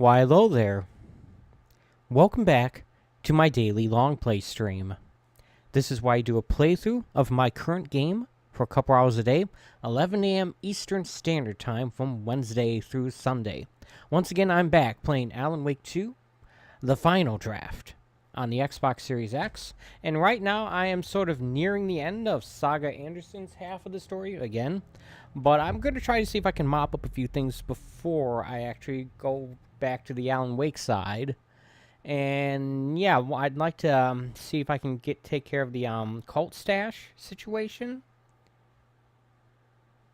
Why, hello there. Welcome back to my daily long play stream. This is why I do a playthrough of my current game for a couple hours a day, 11 a.m. Eastern Standard Time from Wednesday through Sunday. Once again, I'm back playing Alan Wake 2, The Final Draft, on the Xbox Series X. And right now, I am sort of nearing the end of Saga Anderson's half of the story again. But I'm going to try to see if I can mop up a few things before I actually go back to the Alan Wake side. And yeah, I'd like to see if I can take care of the cult stash situation.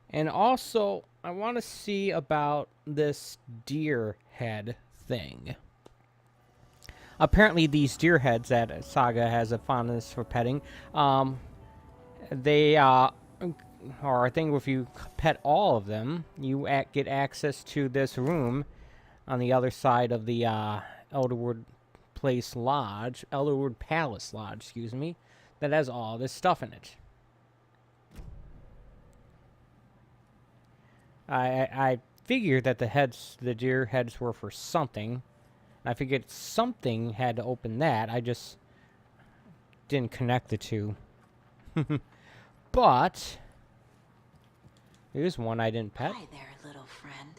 And also, I want to see about this deer head thing. Apparently, these deer heads that Saga has a fondness for petting, they or I think if you pet all of them, you get access to this room on the other side of the Elderwood Palace Lodge, excuse me, that has all this stuff in it. I figured that the deer heads were for something. I figured something had to open that. I just didn't connect the two. But here's one I didn't pet. Hi there, little friend.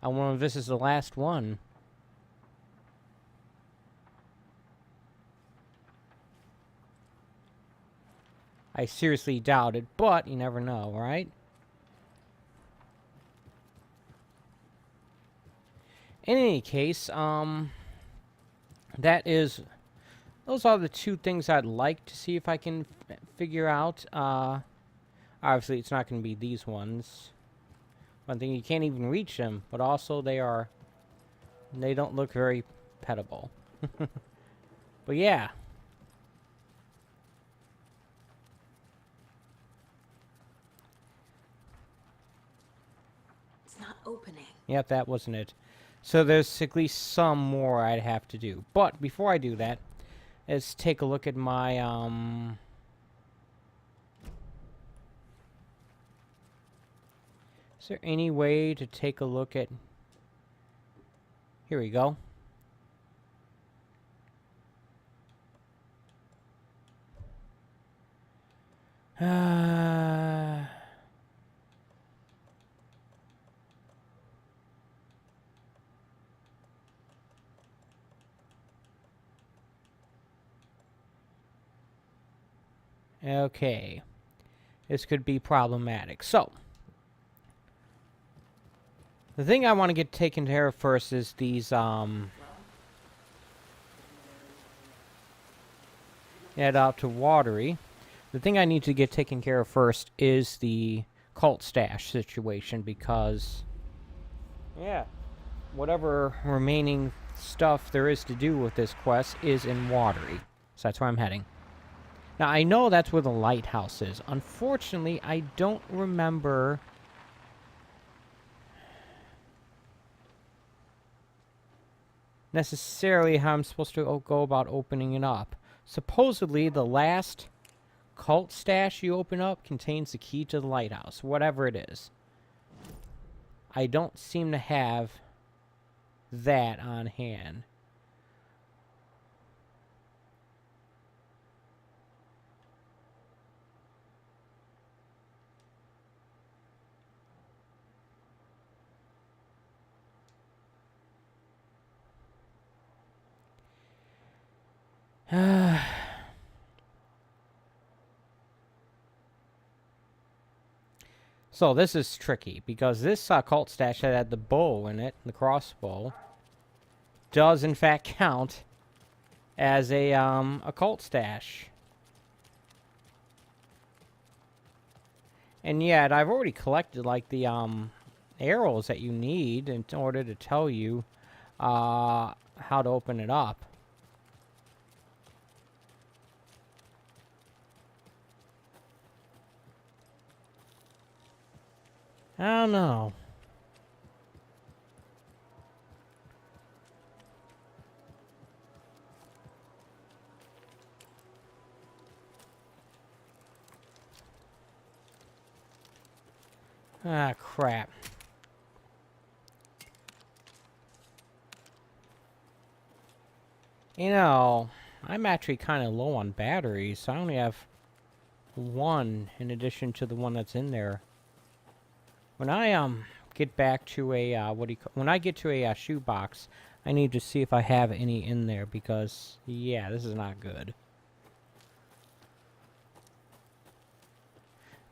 I wonder if this is the last one. I seriously doubt it, but you never know, right? In any case, those are the two things I'd like to see if I can figure out. Obviously, it's not going to be these ones. One thing, you can't even reach them, but also they don't look very pettable. But yeah. It's not opening. Yep, that wasn't it. So there's at least some more I'd have to do. But before I do that, let's take a look at my, Is there any way to take a look at... Here we go. Okay. This could be problematic. So, the thing I want to get taken care of first is these, head out to Watery. The thing I need to get taken care of first is the cult stash situation, because, yeah, whatever remaining stuff there is to do with this quest is in Watery. So that's where I'm heading. Now, I know that's where the lighthouse is. Unfortunately, I don't remember... necessarily how I'm supposed to go about opening it up. Supposedly, the last cult stash you open up contains the key to the lighthouse, whatever it is. I don't seem to have that on hand. So this is tricky, because this cult stash that had the bow in it, the crossbow, does in fact count as a cult stash. And yet, I've already collected, like, the arrows that you need in order to tell you how to open it up. I don't know. Ah, crap. You know, I'm actually kind of low on batteries, so I only have one in addition to the one that's in there. When I get back to a when I get to a shoebox, I need to see if I have any in there because yeah, this is not good.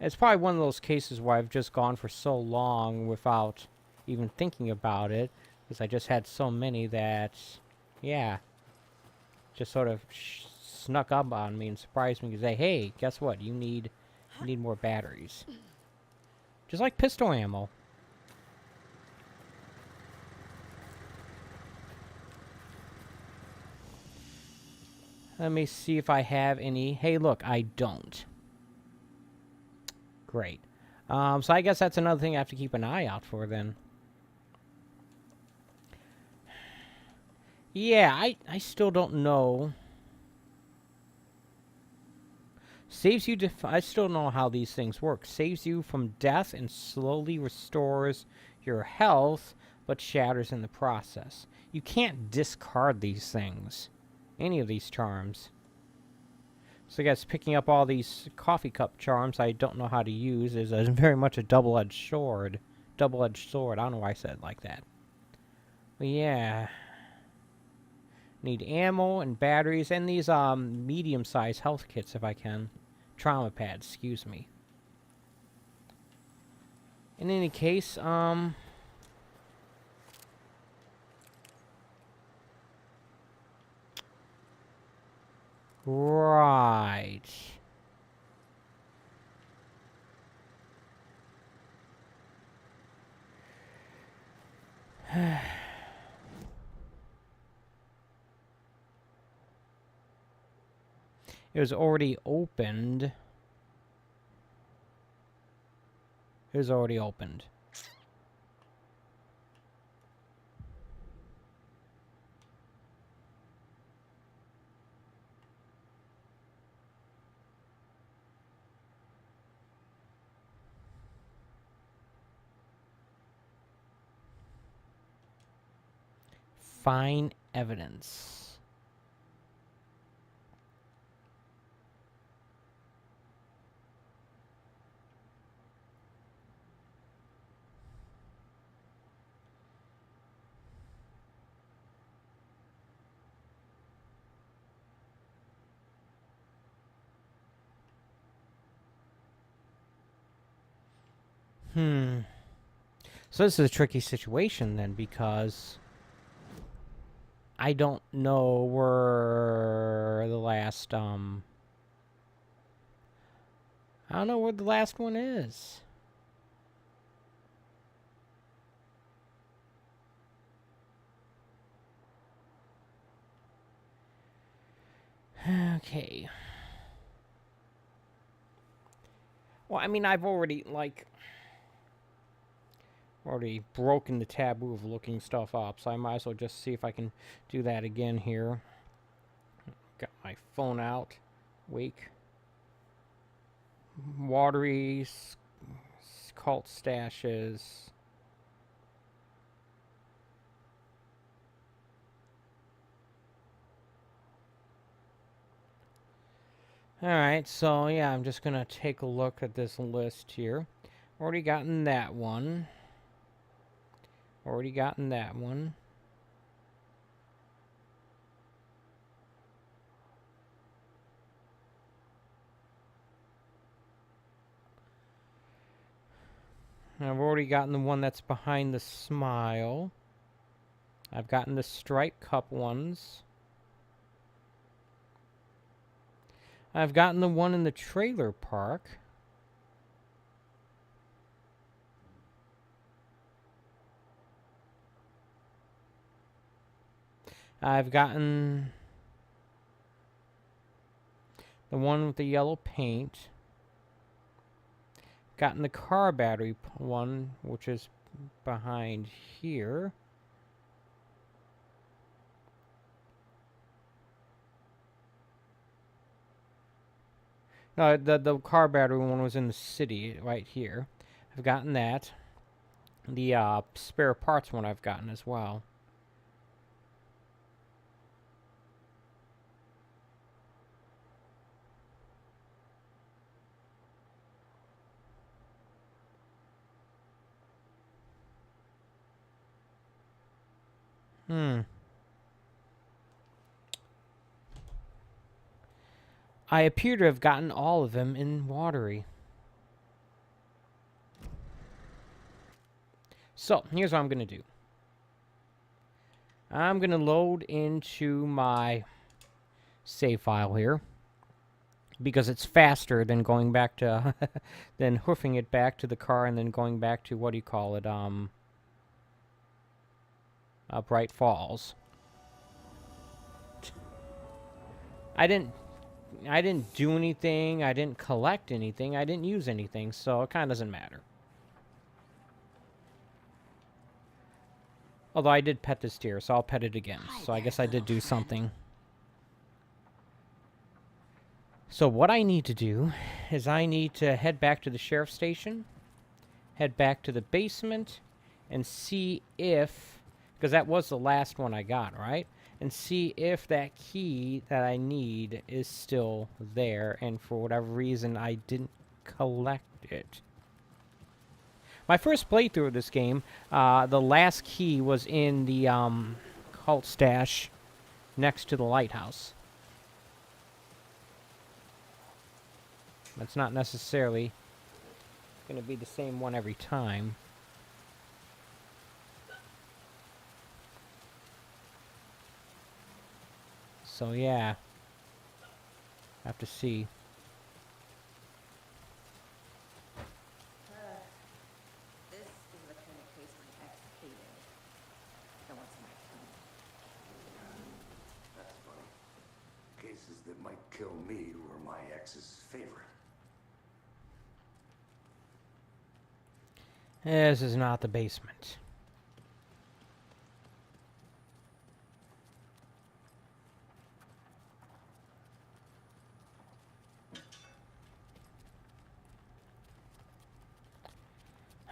It's probably one of those cases where I've just gone for so long without even thinking about it because I just had so many that yeah, just sort of snuck up on me and surprised me and say, "Hey, guess what? You need more batteries." Just like pistol ammo. Let me see if I have any. Hey, look, I don't. Great. So I guess that's another thing I have to keep an eye out for then. Yeah, I still don't know. Saves you. I still don't know how these things work. Saves you from death and slowly restores your health, but shatters in the process. You can't discard these things. Any of these charms. So I guess picking up all these coffee cup charms I don't know how to use is very much a double-edged sword. Double-edged sword. I don't know why I said it like that. But yeah. Need ammo and batteries and these medium-sized health kits if I can. Trauma pads, excuse me. In any case, right. It was already opened. It was already opened. Fine evidence. So this is a tricky situation then because I don't know where the last I don't know where the last one is. Okay. Well, I mean, I've already already broken the taboo of looking stuff up, so I might as well just see if I can do that again here. Got my phone out. Wake. Watery cult stashes. Alright, so yeah, I'm just gonna take a look at this list here. Already gotten that one. Already gotten that one. I've already gotten the one that's behind the smile. I've gotten the Stripe Cup ones. I've gotten the one in the trailer park. I've gotten the one with the yellow paint. Gotten the car battery one, which is behind here. No, the car battery one was in the city, right here. I've gotten that. The spare parts one I've gotten as well. I appear to have gotten all of them in watery. So, here's what I'm going to do. I'm going to load into my save file here, because it's faster than going back to, than hoofing it back to the car and then going back to, what do you call it, Bright Falls. I didn't do anything, I didn't collect anything, I didn't use anything, so it kind of doesn't matter. Although I did pet this deer, so I'll pet it again. So I guess I did do something. So what I need to do is I need to head back to the sheriff's station, head back to the basement, and see if, because that was the last one I got, right? And see if that key that I need is still there, and for whatever reason I didn't collect it. My first playthrough of this game, the last key was in the cult stash next to the lighthouse. That's not necessarily going to be the same one every time. So yeah, have to see. This is the kind of case my ex hated. And what's my turn? That's funny. Cases that might kill me were my ex's favorite. This is not the basement.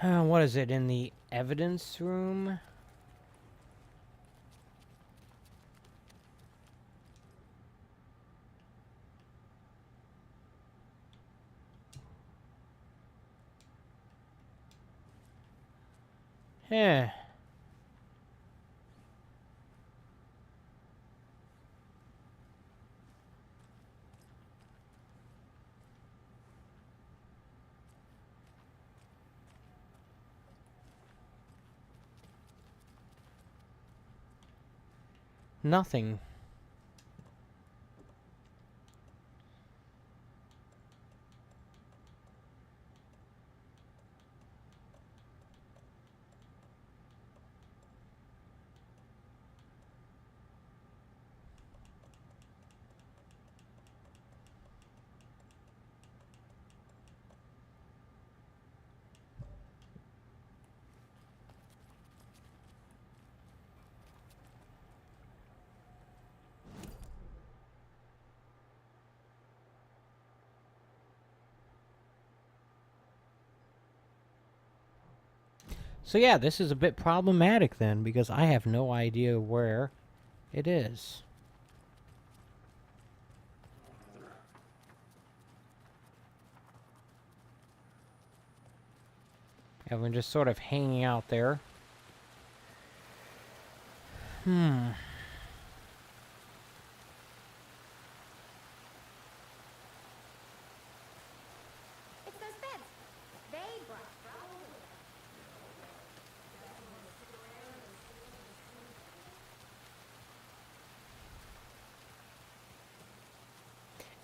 What is it, in the evidence room? Yeah. Nothing. So yeah, this is a bit problematic then, because I have no idea where it is. Everyone just sort of hanging out there. It's those beds. They brought trouble.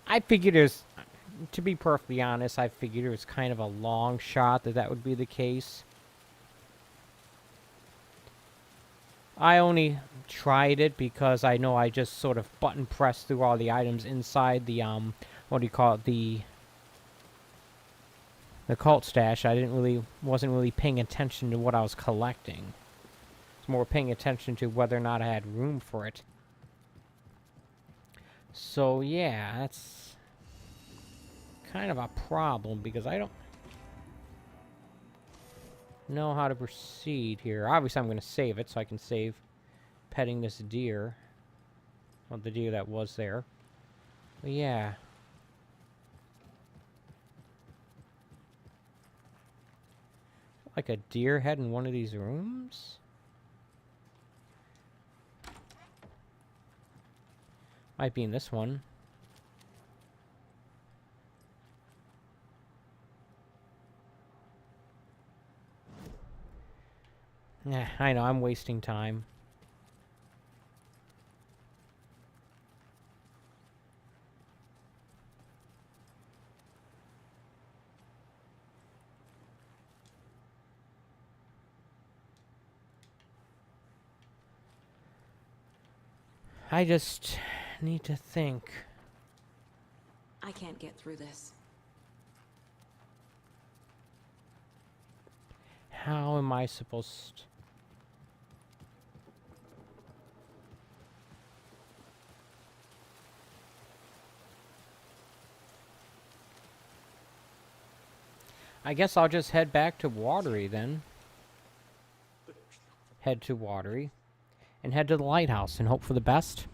I figured there's, to be perfectly honest, I figured it was kind of a long shot that that would be the case. I only tried it because I know I just sort of button pressed through all the items inside the, what do you call it, the cult stash. Wasn't really paying attention to what I was collecting. I was more paying attention to whether or not I had room for it. So yeah, that's kind of a problem because I don't know how to proceed here. Obviously I'm going to save it so I can save petting this deer. Well, the deer that was there. But yeah. Like a deer head in one of these rooms? Might be in this one. Yeah, I know, I'm wasting time. I just need to think. I can't get through this. How am I supposed... I guess I'll just head back to Watery then. Head to Watery. And head to the lighthouse and hope for the best.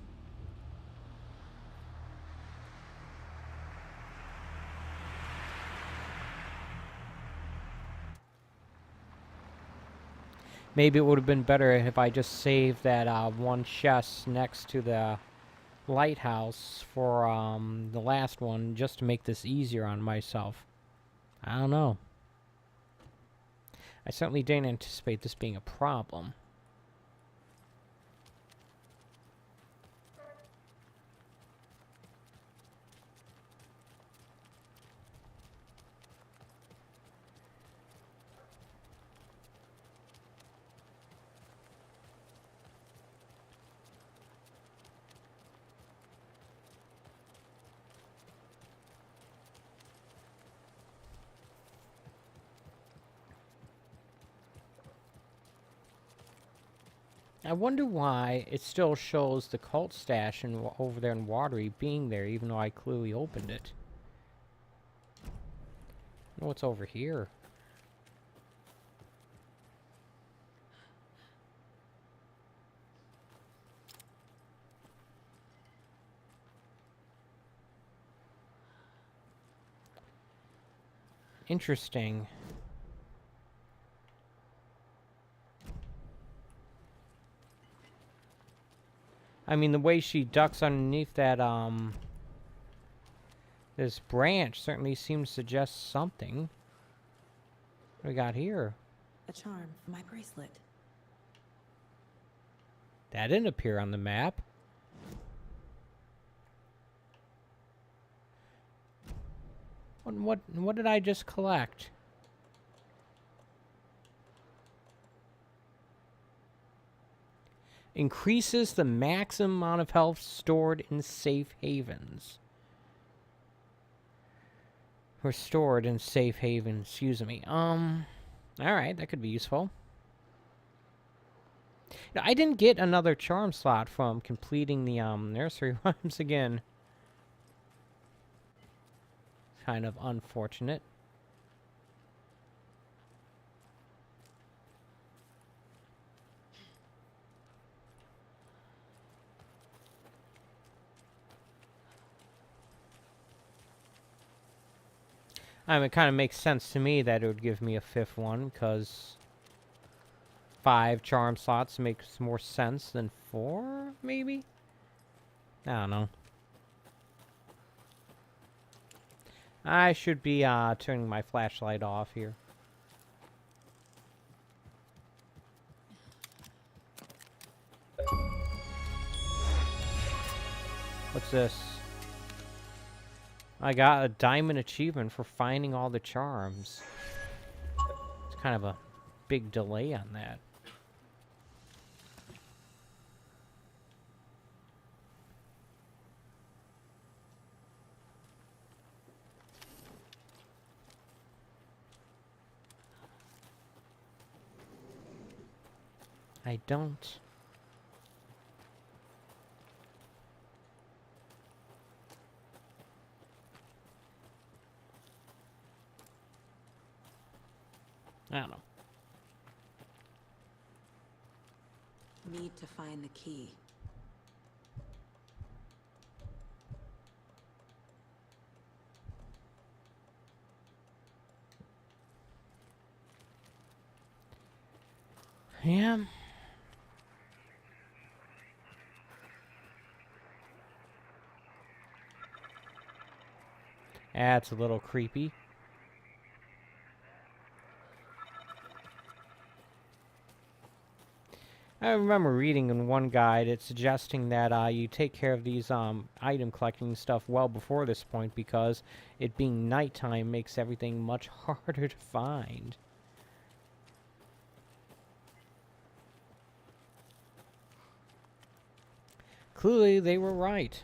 Maybe it would have been better if I just saved that one chest next to the lighthouse for the last one, just to make this easier on myself. I don't know. I certainly didn't anticipate this being a problem. I wonder why it still shows the cult stash over there in Watery being there, even though I clearly opened it. I wonder what's over here. Interesting. I mean, the way she ducks underneath that, this branch certainly seems to suggest something. What do we got here? A charm for my bracelet. That didn't appear on the map. What did I just collect? Increases the maximum amount of health stored in safe havens. Or stored in safe havens, excuse me. Alright, that could be useful. Now, I didn't get another charm slot from completing the nursery rhymes again. Kind of unfortunate. It kind of makes sense to me that it would give me a fifth one, because 5 charm slots makes more sense than 4, maybe? I don't know. I should be turning my flashlight off here. What's this? I got a diamond achievement for finding all the charms. It's kind of a big delay on that. I don't... I don't know. Need to find the key. Yeah. That's a little creepy. I remember reading in one guide it's suggesting that you take care of these item collecting stuff well before this point because it being nighttime makes everything much harder to find. Clearly they were right.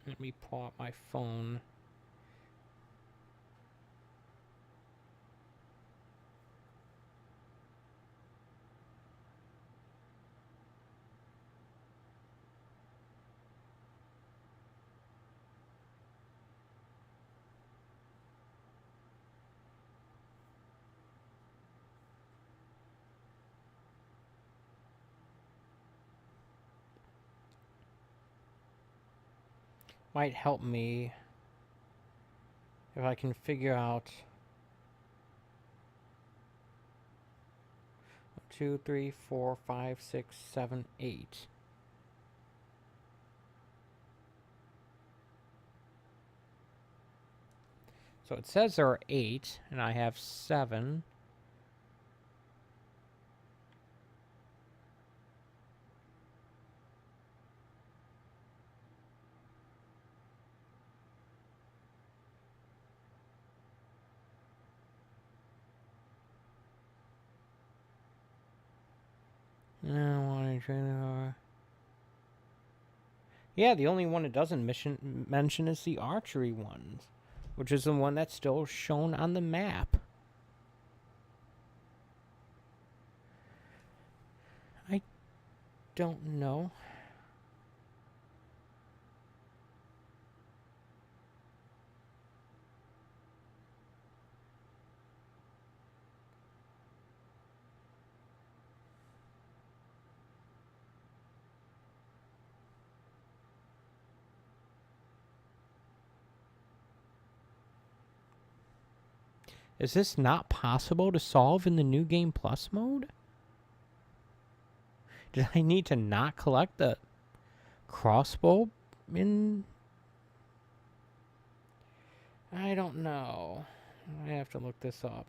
Let me pull out my phone. Might help me if I can figure out 2, 3, 4, 5, 6, 7, 8. So it says there are 8, and I have 7. Yeah, the only one it doesn't mention is the archery one, which is the one that's still shown on the map. I don't know. Is this not possible to solve in the New Game Plus mode? Did I need to not collect the crossbow in... I don't know. I have to look this up.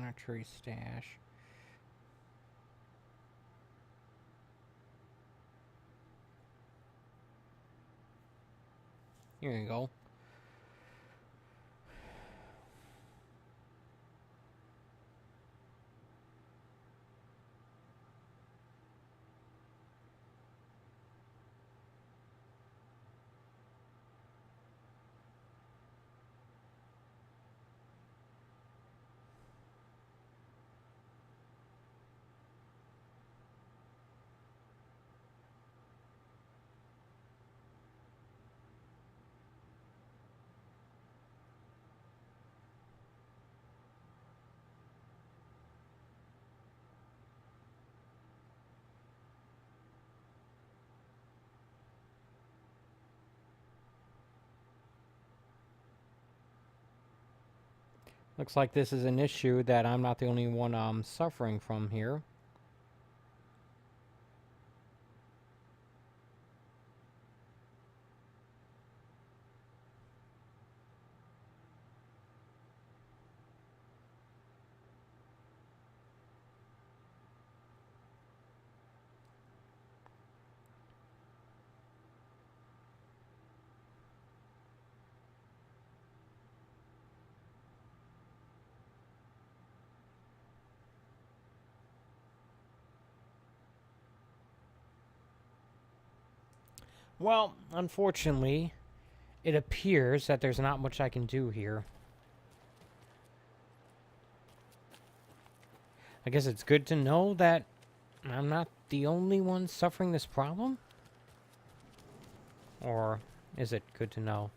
Archery stash. Here you go. Looks like this is an issue that I'm not the only one suffering from here. Well, unfortunately, it appears that there's not much I can do here. I guess it's good to know that I'm not the only one suffering this problem? Or is it good to know?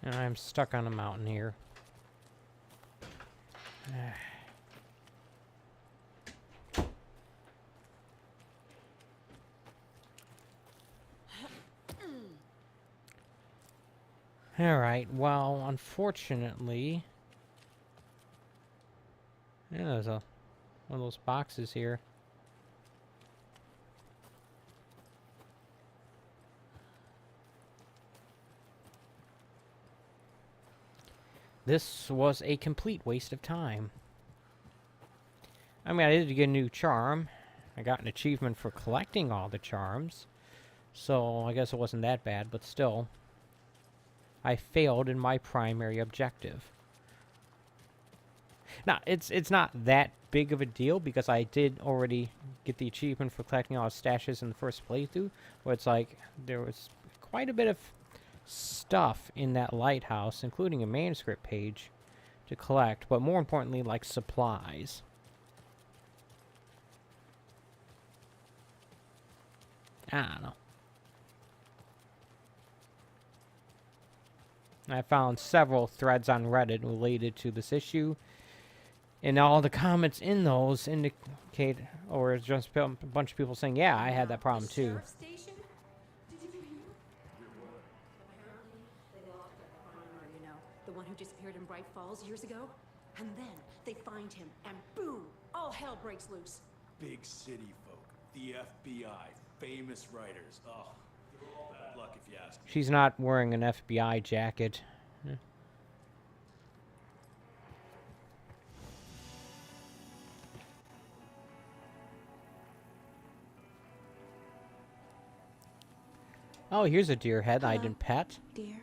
And I'm stuck on a mountain here. Alright, well, unfortunately... Yeah, there's one of those boxes here. This was a complete waste of time. I mean, I did get a new charm. I got an achievement for collecting all the charms. So, I guess it wasn't that bad, but still. I failed in my primary objective. Now, it's not that big of a deal because I did already get the achievement for collecting all the stashes in the first playthrough. Where it's like, there was quite a bit of stuff in that lighthouse, including a manuscript page to collect, but more importantly, like supplies. I don't know. I found several threads on Reddit related to this issue, and all the comments in those indicate, or just a bunch of people saying, yeah, I had that problem too. Sheriff's station? Did you hear? Apparently, they locked up the farmer, you know, the one who disappeared in Bright Falls years ago. And then they find him, and boom, all hell breaks loose. Big city folk, the FBI, famous writers. Oh, bad luck if you ask me. She's not wearing an FBI jacket. Oh, here's a deer head I didn't pet. Dear.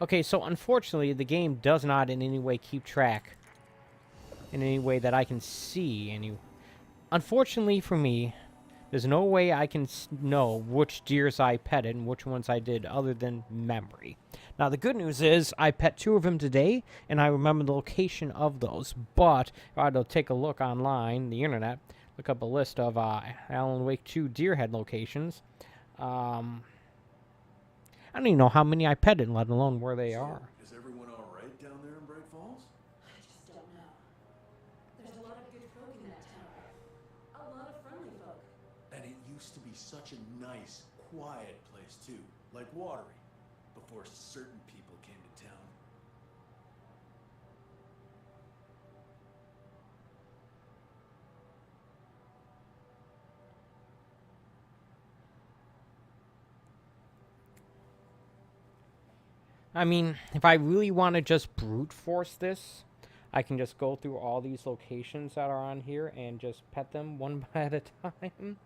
Okay, so unfortunately, the game does not in any way keep track. In any way that I can see. Unfortunately for me, there's no way I can know which deers I petted and which ones I did other than memory. Now, the good news is I pet 2 of them today, and I remember the location of those. But if I had to take a look online, the internet, look up a list of Alan Wake 2 deer head locations, I don't even know how many I petted, let alone where they are. Is everyone all right down there in Bright Falls? I just don't know. There's a lot of good folk in that town. A lot of friendly folk. And it used to be such a nice, quiet place too, like Watery, before certain people came to town. I mean, if I really want to just brute force this, I can just go through all these locations that are on here and just pet them one at a time.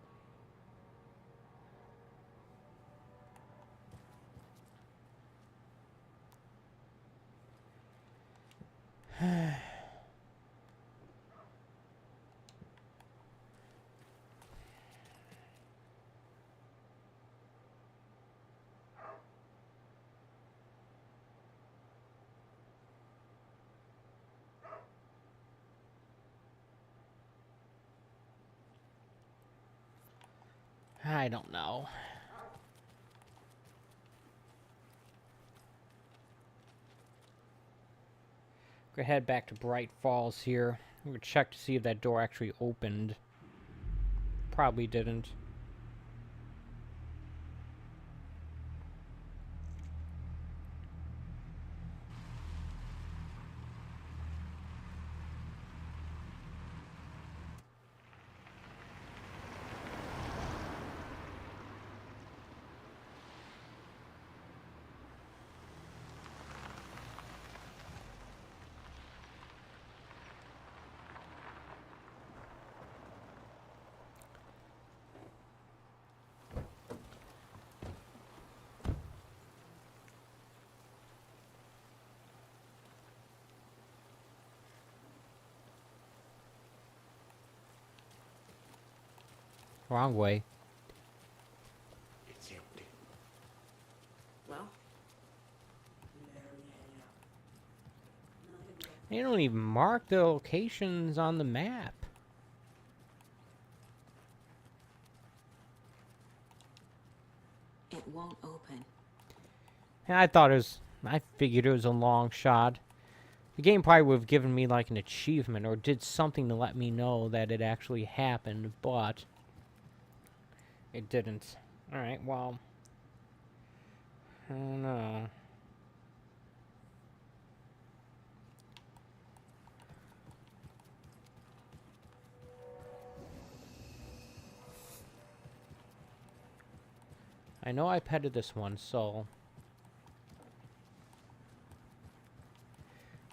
I don't know. Go head back to Bright Falls here. We're gonna check to see if that door actually opened. Probably didn't. Wrong way. It's empty. Well, They don't even mark the locations on the map. it won't open. And I figured it was a long shot. The game probably would have given me like an achievement or did something to let me know that it actually happened, but it didn't. Alright, well, I don't know. I know I petted this one, so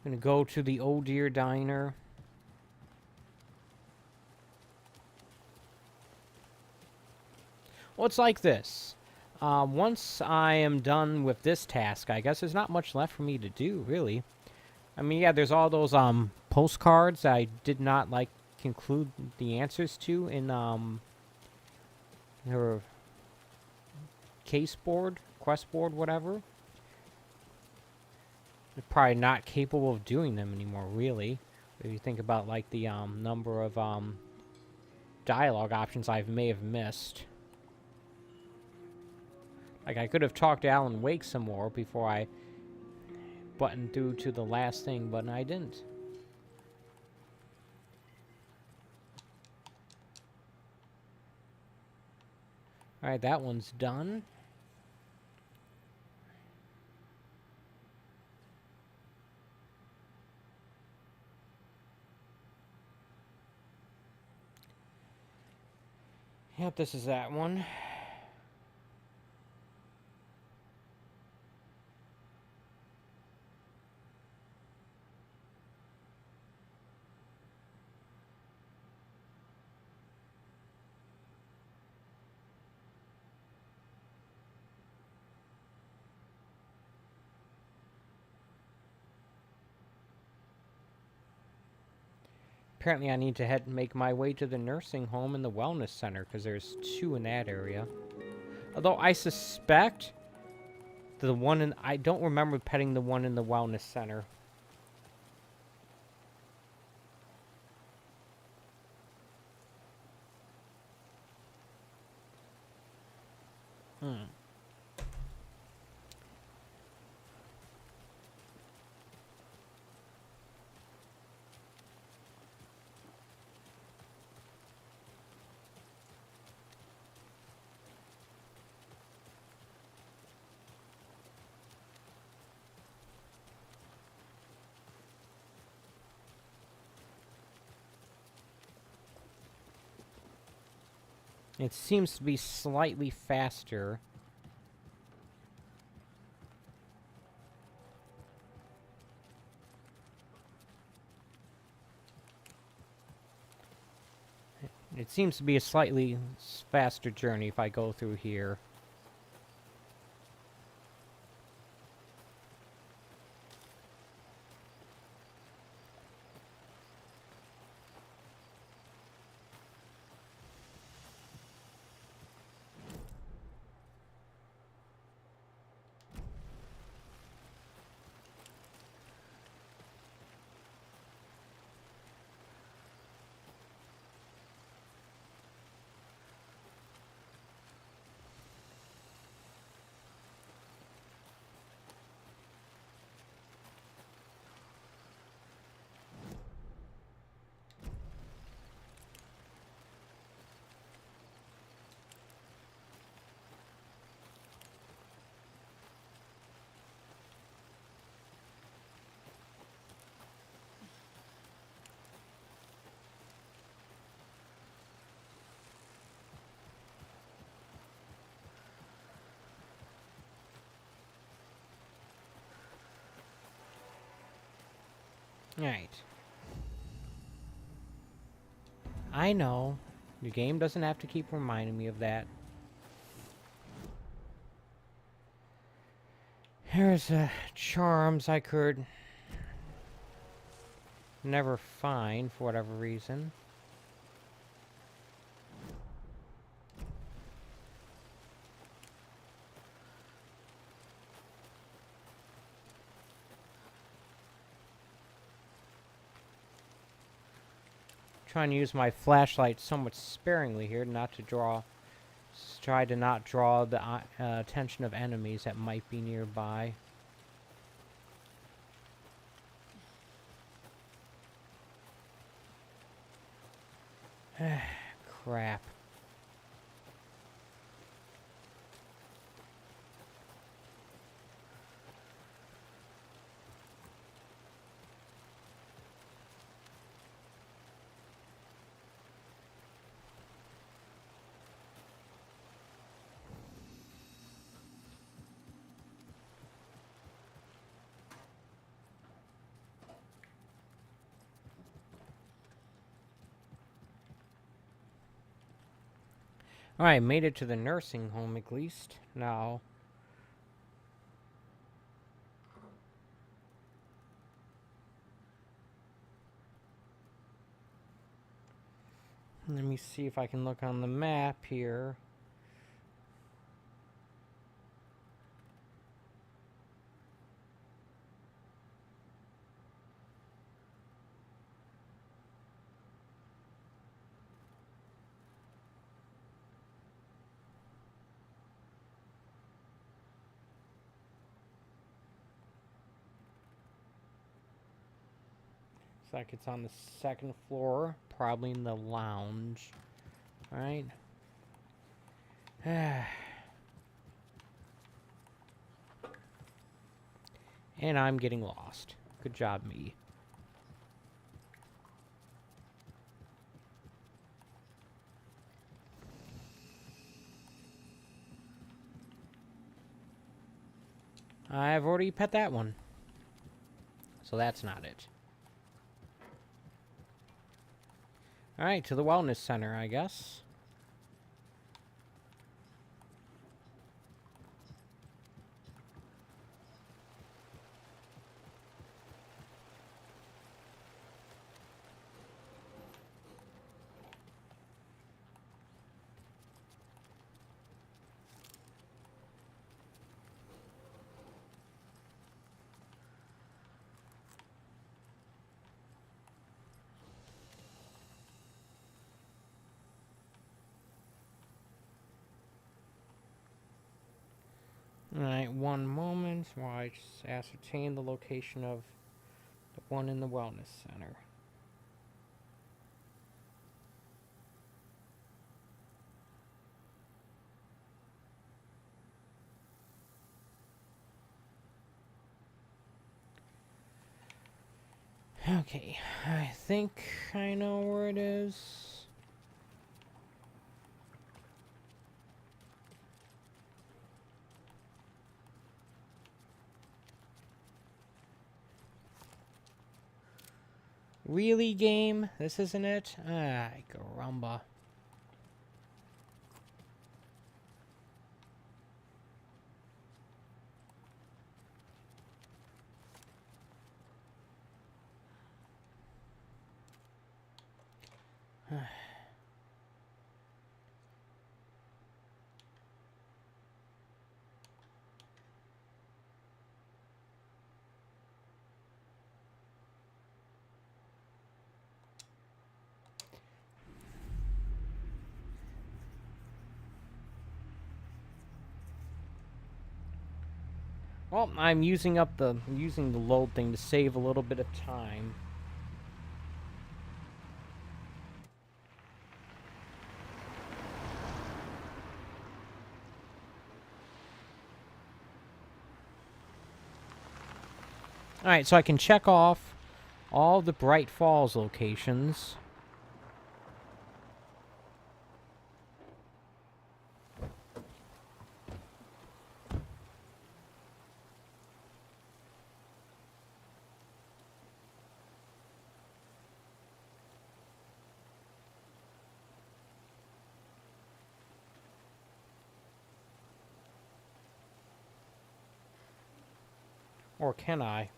I'm gonna go to the Oh Dear Diner. Well, it's like this. Once I am done with this task, I guess there's not much left for me to do, really. I mean, yeah, there's all those postcards I did not like conclude the answers to in her case board, quest board, whatever. They're probably not capable of doing them anymore, really. If you think about like the number of dialogue options I may have missed. Like I could have talked to Alan Wake some more before I buttoned through to the last thing, but I didn't. Alright, that one's done. Yep, this is that one. Apparently I need to head and make my way to the nursing home and the wellness center, because there's two in that area. Although I suspect the one in... I don't remember petting the one in the wellness center. It seems to be slightly faster. It seems to be a slightly faster journey if I go through here. Alright. I know. The game doesn't have to keep reminding me of that. Here's charms I could never find for whatever reason. Trying to use my flashlight somewhat sparingly here, not to draw. Try to not draw the attention of enemies that might be nearby. Crap. Alright, made it to the nursing home at least. Now, let me see if I can look on the map here. Looks like it's on the second floor, probably in the lounge. Alright. And I'm getting lost. Good job, me. I've already pet that one. So that's not it. Alright, to the wellness center, I guess. Alright, one moment while I just ascertain the location of the one in the wellness center. Okay, I think I know where it is. Really, game? This isn't it? Ah, caramba. Well, I'm using the load thing to save a little bit of time. Alright, so I can check off all the Bright Falls locations. Or can I?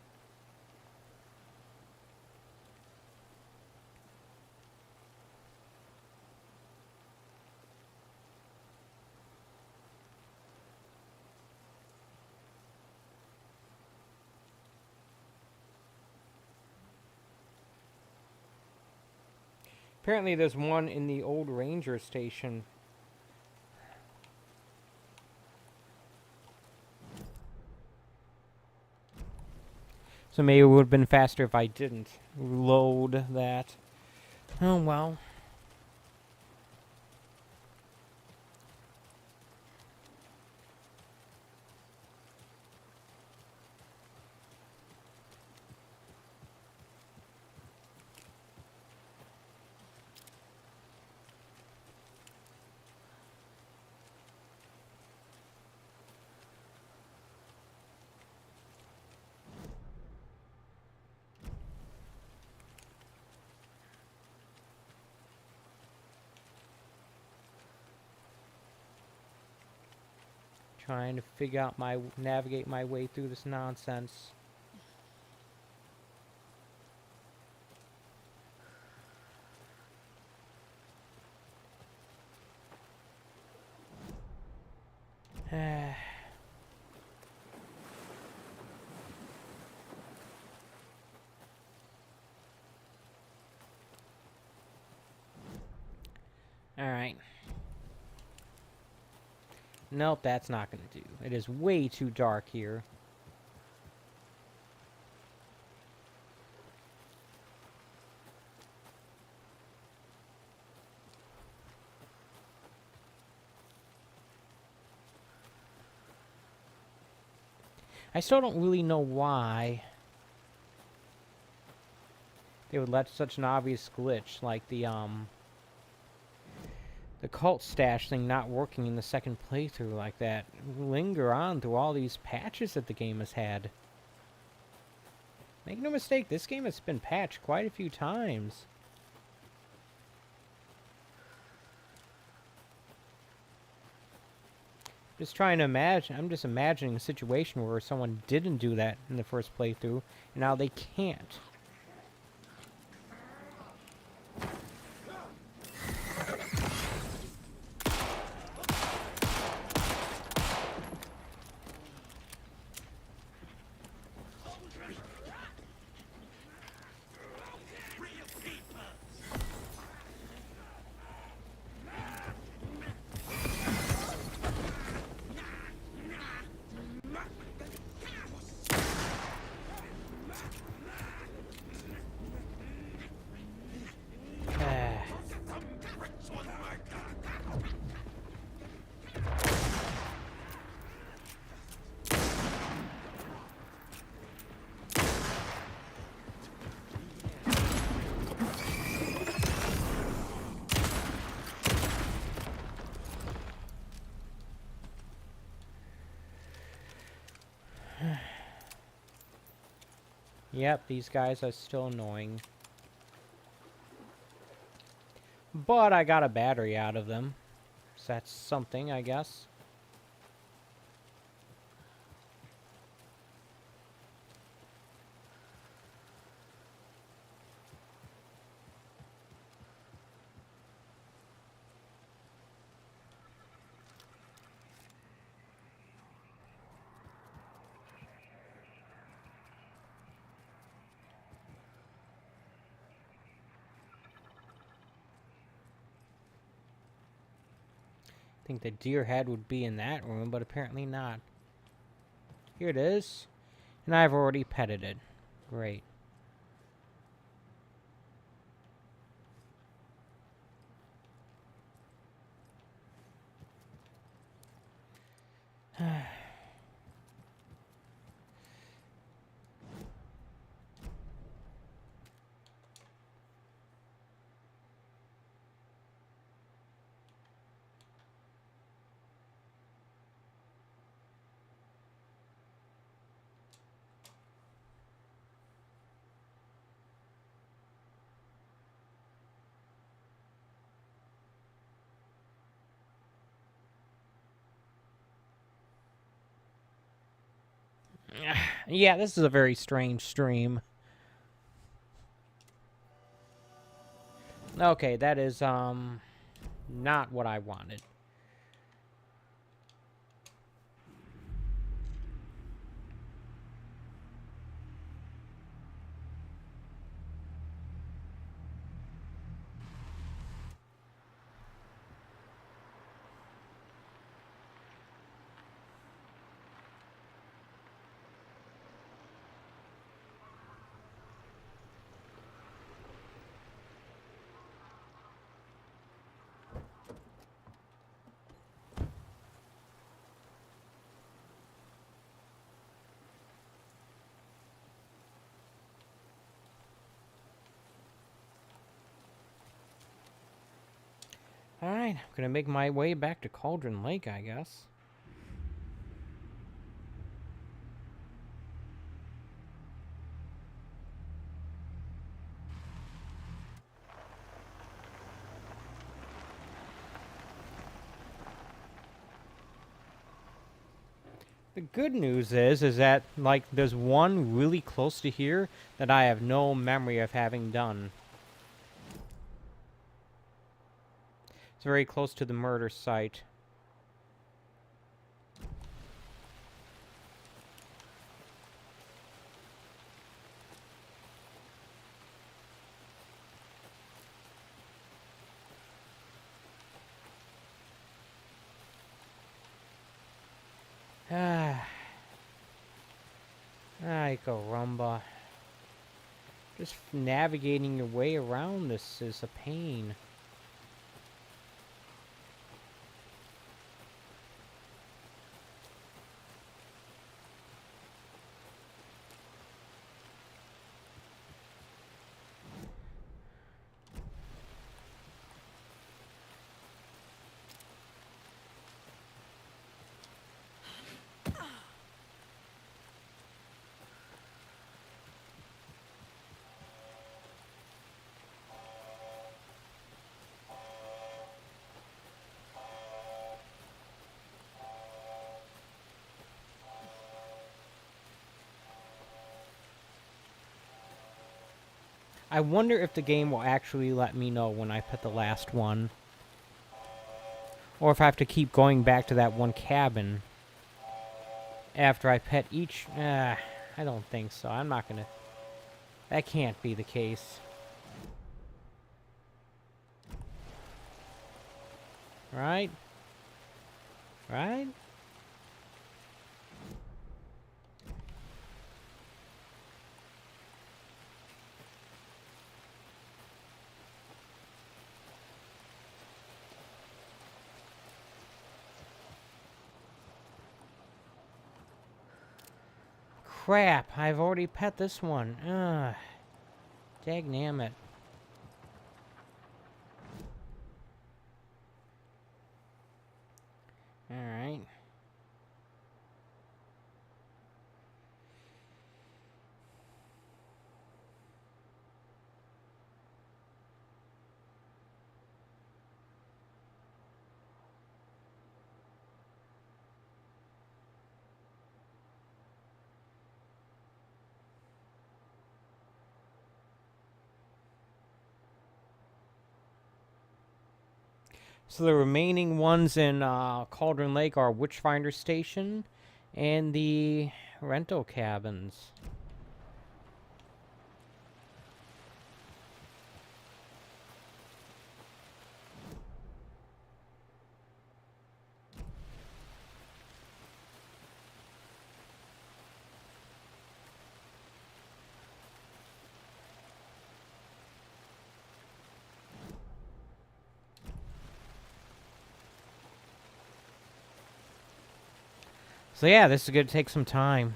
Apparently there's one in the old ranger station. So maybe it would have been faster if I didn't load that. Oh well. Trying to figure out navigate my way through this nonsense. Alright. Nope, that's not going to do. It is way too dark here. I still don't really know why they would let such an obvious glitch like the cult stash thing not working in the second playthrough like that linger on through all these patches that the game has had. Make no mistake, this game has been patched quite a few times. Just trying to imagine, I'm just imagining a situation where someone didn't do that in the first playthrough, and now they can't. Yep, these guys are still annoying. But I got a battery out of them. So that's something, I guess. I think the deer head would be in that room, but apparently not. Here it is. And I've already petted it. Great. Yeah, this is a very strange stream. Okay, that is, not what I wanted. Alright, I'm gonna make my way back to Cauldron Lake, I guess. The good news is that, like, there's one really close to here that I have no memory of having done. It's very close to the murder site. Ay, caramba. Just navigating your way around this is a pain. I wonder if the game will actually let me know when I pet the last one. Or if I have to keep going back to that one cabin after I pet each. I don't think so. I'm not gonna. That can't be the case. Right? Right? Crap, I've already pet this one. Dagnammit. Alright. So the remaining ones in Cauldron Lake are Witchfinder Station and the rental cabins. So yeah, this is going to take some time.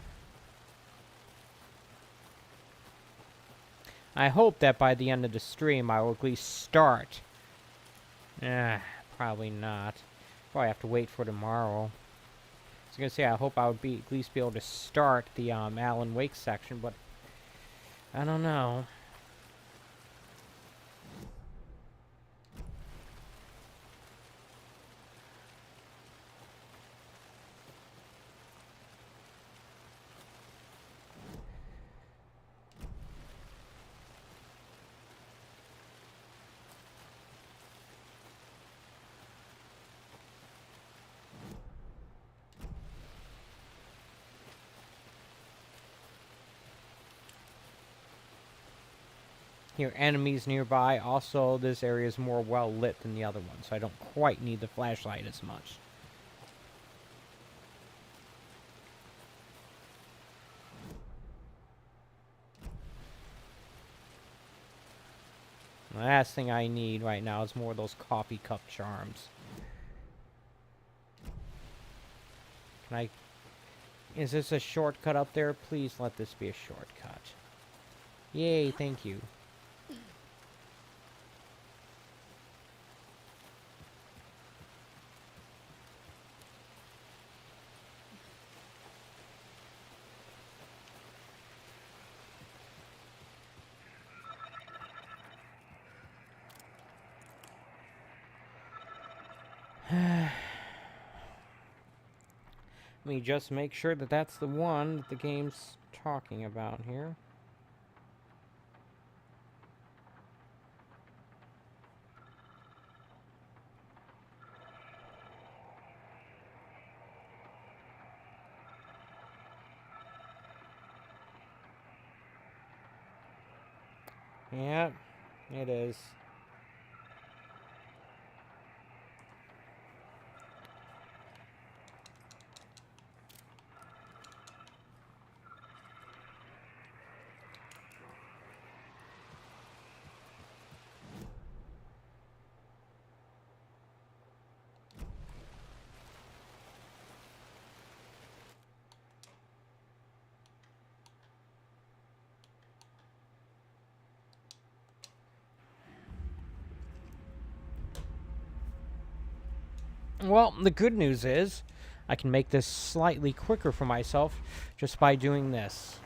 I hope that by the end of the stream I will at least start. Probably not. Probably have to wait for tomorrow. I was going to say I hope I would at least be able to start the Alan Wake section, but I don't know. Here, enemies nearby. Also, this area is more well lit than the other one, so I don't quite need the flashlight as much. The last thing I need right now is more of those coffee cup charms. Can I... Is this a shortcut up there? Please let this be a shortcut. Yay, thank you. Let me just make sure that that's the one that the game's talking about here. Yeah, it is. Well, the good news is I can make this slightly quicker for myself just by doing this.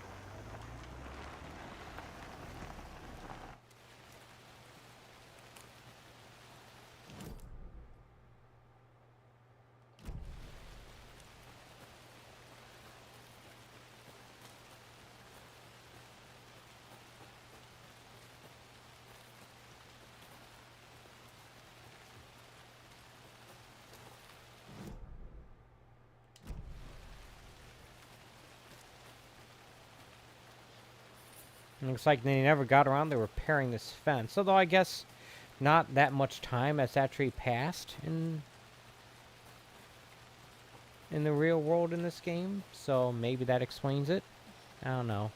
Looks like they never got around to repairing this fence. Although I guess not that much time has actually passed in the real world in this game. So maybe that explains it. I don't know.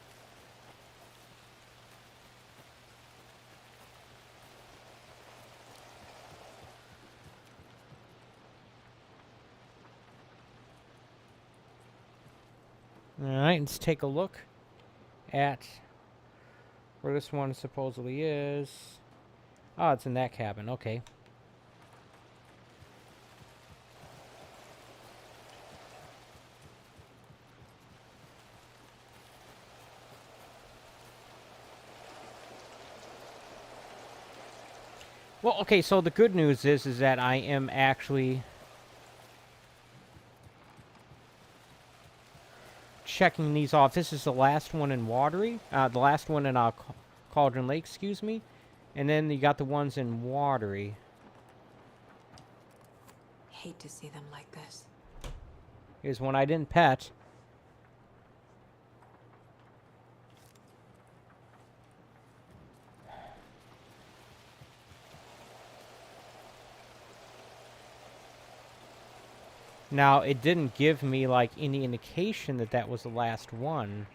Alright, let's take a look at where this one supposedly is. Oh, it's in that cabin. Okay. Well, okay, so the good news is that I am actually checking these off. This is the last one in Watery. The last one in Cauldron Lake, excuse me. And then you got the ones in Watery. Hate to see them like this. Here's one I didn't pet. Now, it didn't give me, like, any indication that that was the last one.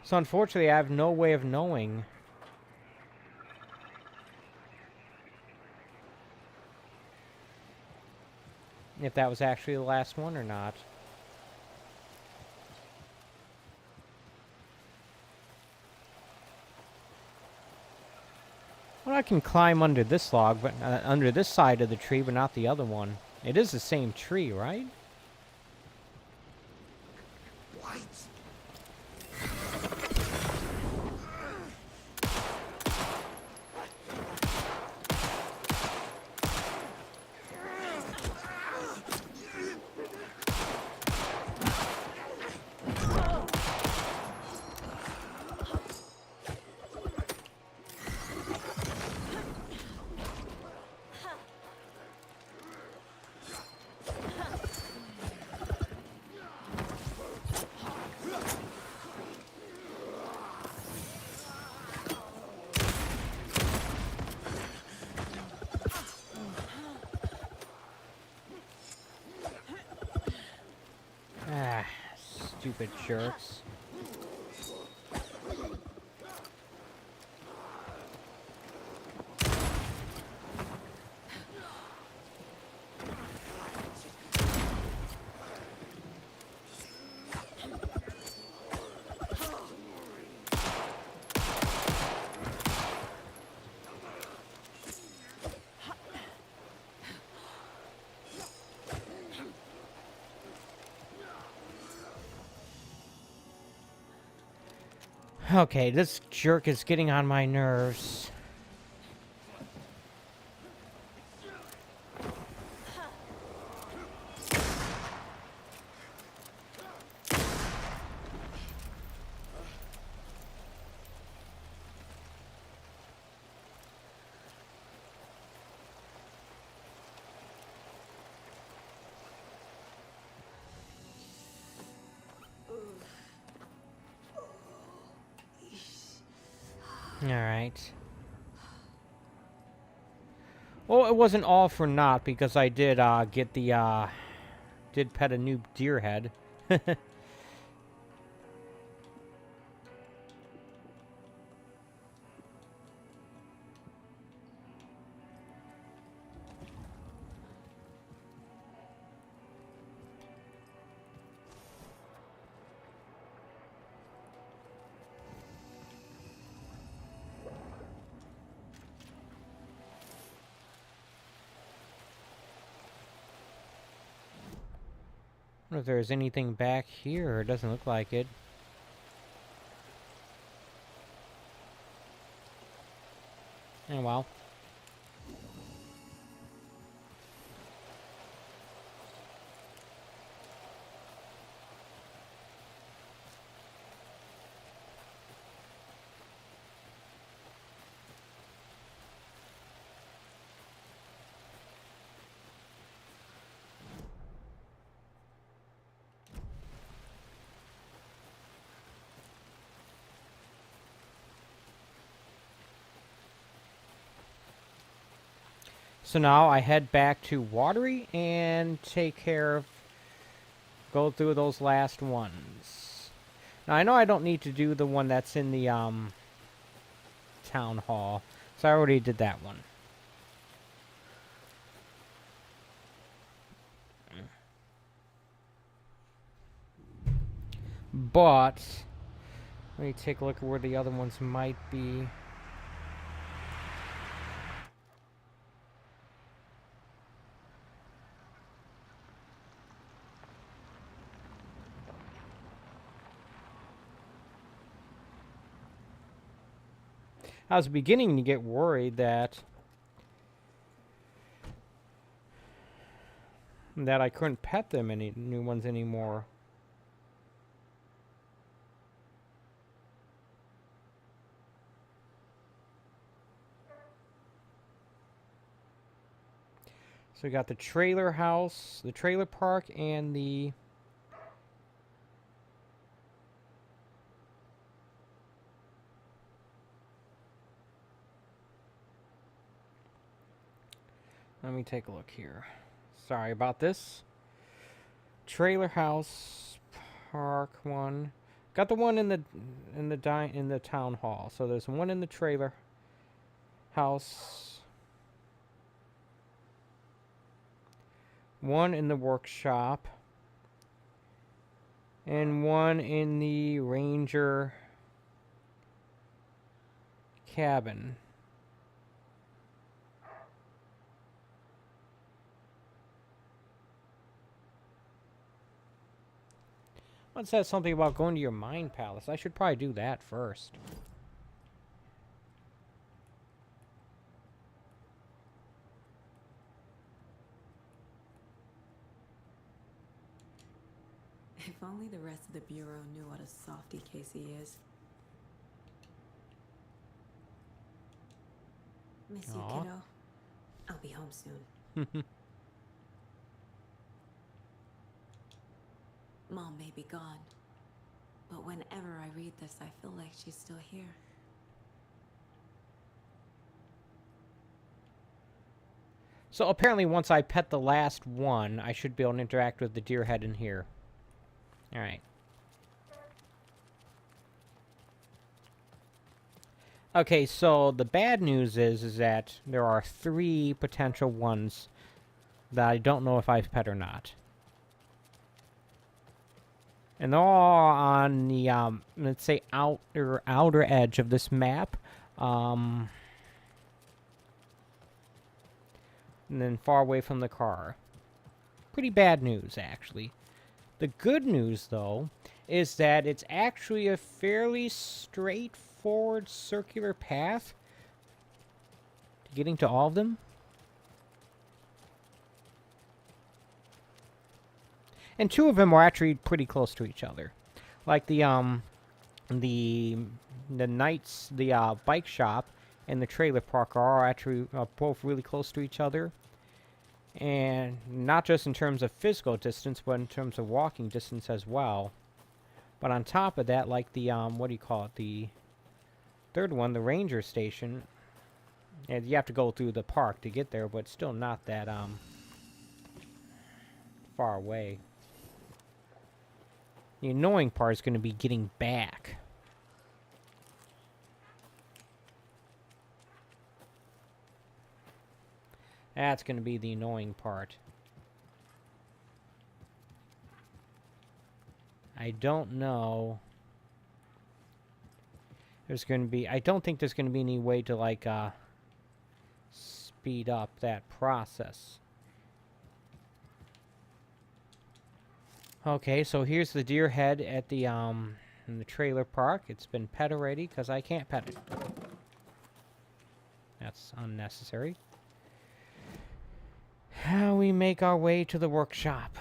So, unfortunately, I have no way of knowing if that was actually the last one or not. Well, I can climb under this log, but under this side of the tree, but not the other one. It is the same tree, right? What? Ah, stupid jerks. Okay, this jerk is getting on my nerves. Alright. Well, it wasn't all for naught, because I did, get the, did pet a new deer head. I wonder if there's anything back here. It doesn't look like it. Oh well. So now I head back to Watery and take care of, go through those last ones. Now I know I don't need to do the one that's in the town hall, so I already did that one. But let me take a look at where the other ones might be. I was beginning to get worried that I couldn't pet them any new ones anymore. So we got the trailer house, the trailer park, and the let me take a look here. Sorry about this. Trailer house, park one. Got the one in the town hall. So there's one in the trailer house, one in the workshop, and one in the ranger cabin. It says something about going to your mind palace. I should probably do that first. If only the rest of the Bureau knew what a softy Casey is. Miss you, Aw. kiddo. I'll be home soon. Mom may be gone, but whenever I read this, I feel like she's still here. So apparently once I pet the last one, I should be able to interact with the deer head in here. Alright. Okay, so the bad news is that there are 3 potential ones that I don't know if I've pet or not. And they're all on the, let's say, outer edge of this map. And then far away from the car. Pretty bad news, actually. The good news, though, is that it's actually a fairly straightforward circular path to getting to all of them. And 2 of them are actually pretty close to each other. Like the Knights, the bike shop and the trailer park are actually both really close to each other. And not just in terms of physical distance, but in terms of walking distance as well. But on top of that, like the, what do you call it? The third one, the ranger station, and you have to go through the park to get there, but still not that far away. The annoying part is going to be getting back. That's going to be the annoying part. I don't know. There's going to be... I don't think there's going to be any way to, like, speed up that process. Okay, so here's the deer head at the, in the trailer park. It's been pet already, because I can't pet it. That's unnecessary. How we make our way to the workshop.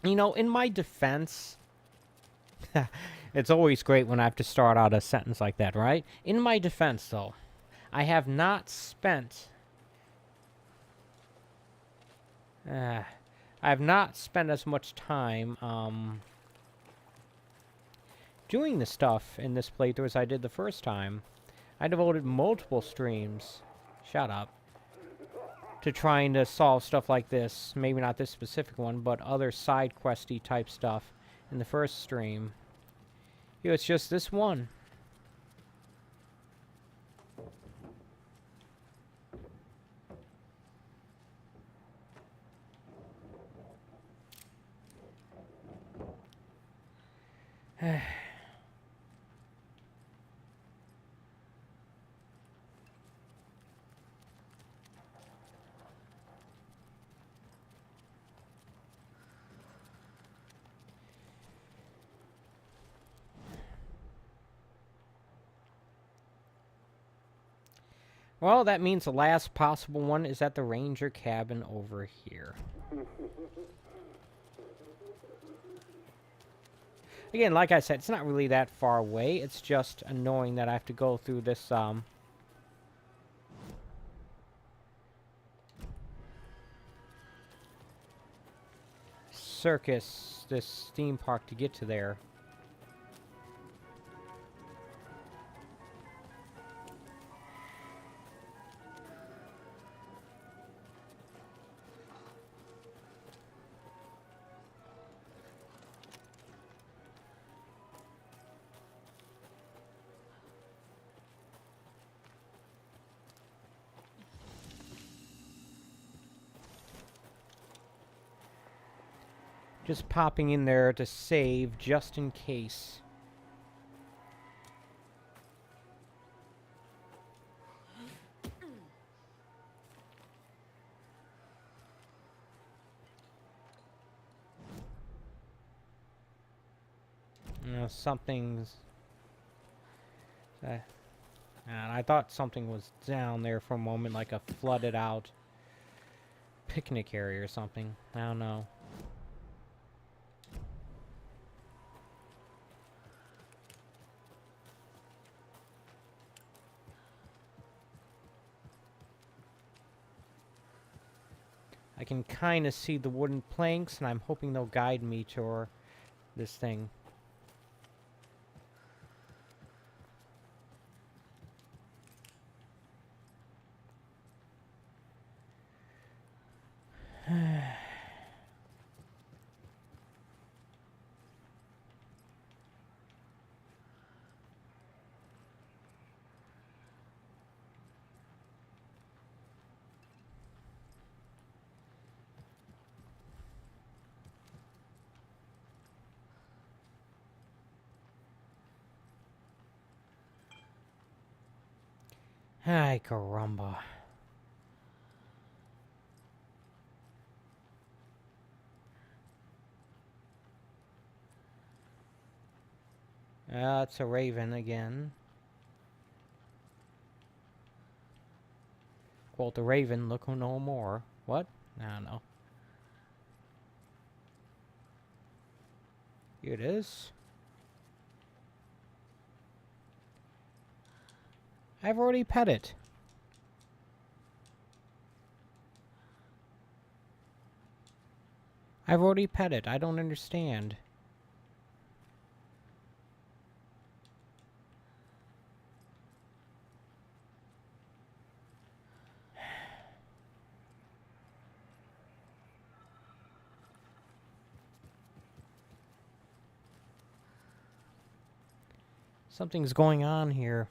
You know, in my defense, it's always great when I have to start out a sentence like that, right? In my defense, though, I have not spent... I have not spent as much time doing the stuff in this playthrough as I did the first time. I devoted multiple streams, shut up, to trying to solve stuff like this. Maybe not this specific one, but other side questy type stuff in the first stream. Here, it's just this one. Well, that means the last possible one is at the ranger cabin over here. Again, like I said, it's not really that far away. It's just annoying that I have to go through this, circus, this theme park to get to there. Just popping in there to save, just in case. You know, something's... and I thought something was down there for a moment, like a flooded out picnic area or something. I don't know. I can kind of see the wooden planks, and I'm hoping they'll guide me to this thing. Ay, caramba. It's a raven again. Quote the raven, look who no more. What? I don't know. Here it is. I've already pet it. I've already pet it. I don't understand. Something's going on here.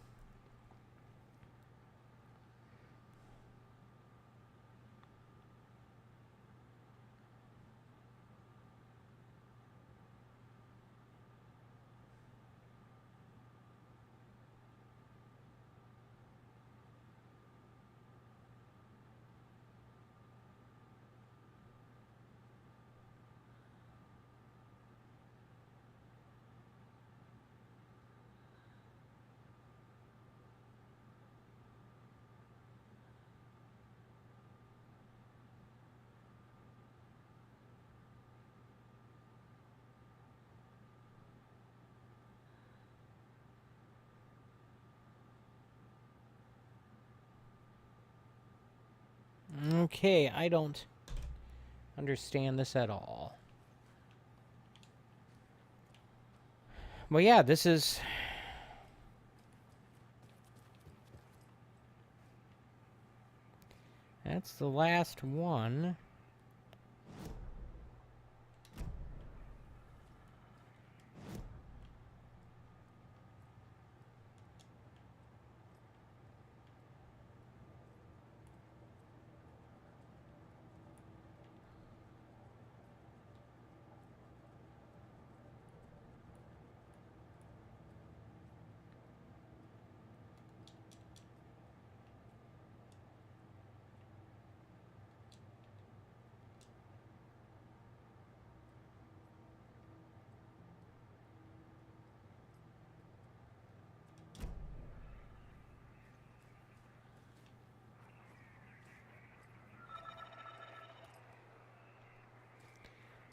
Okay, I don't understand this at all. Well, yeah, this is... That's the last one.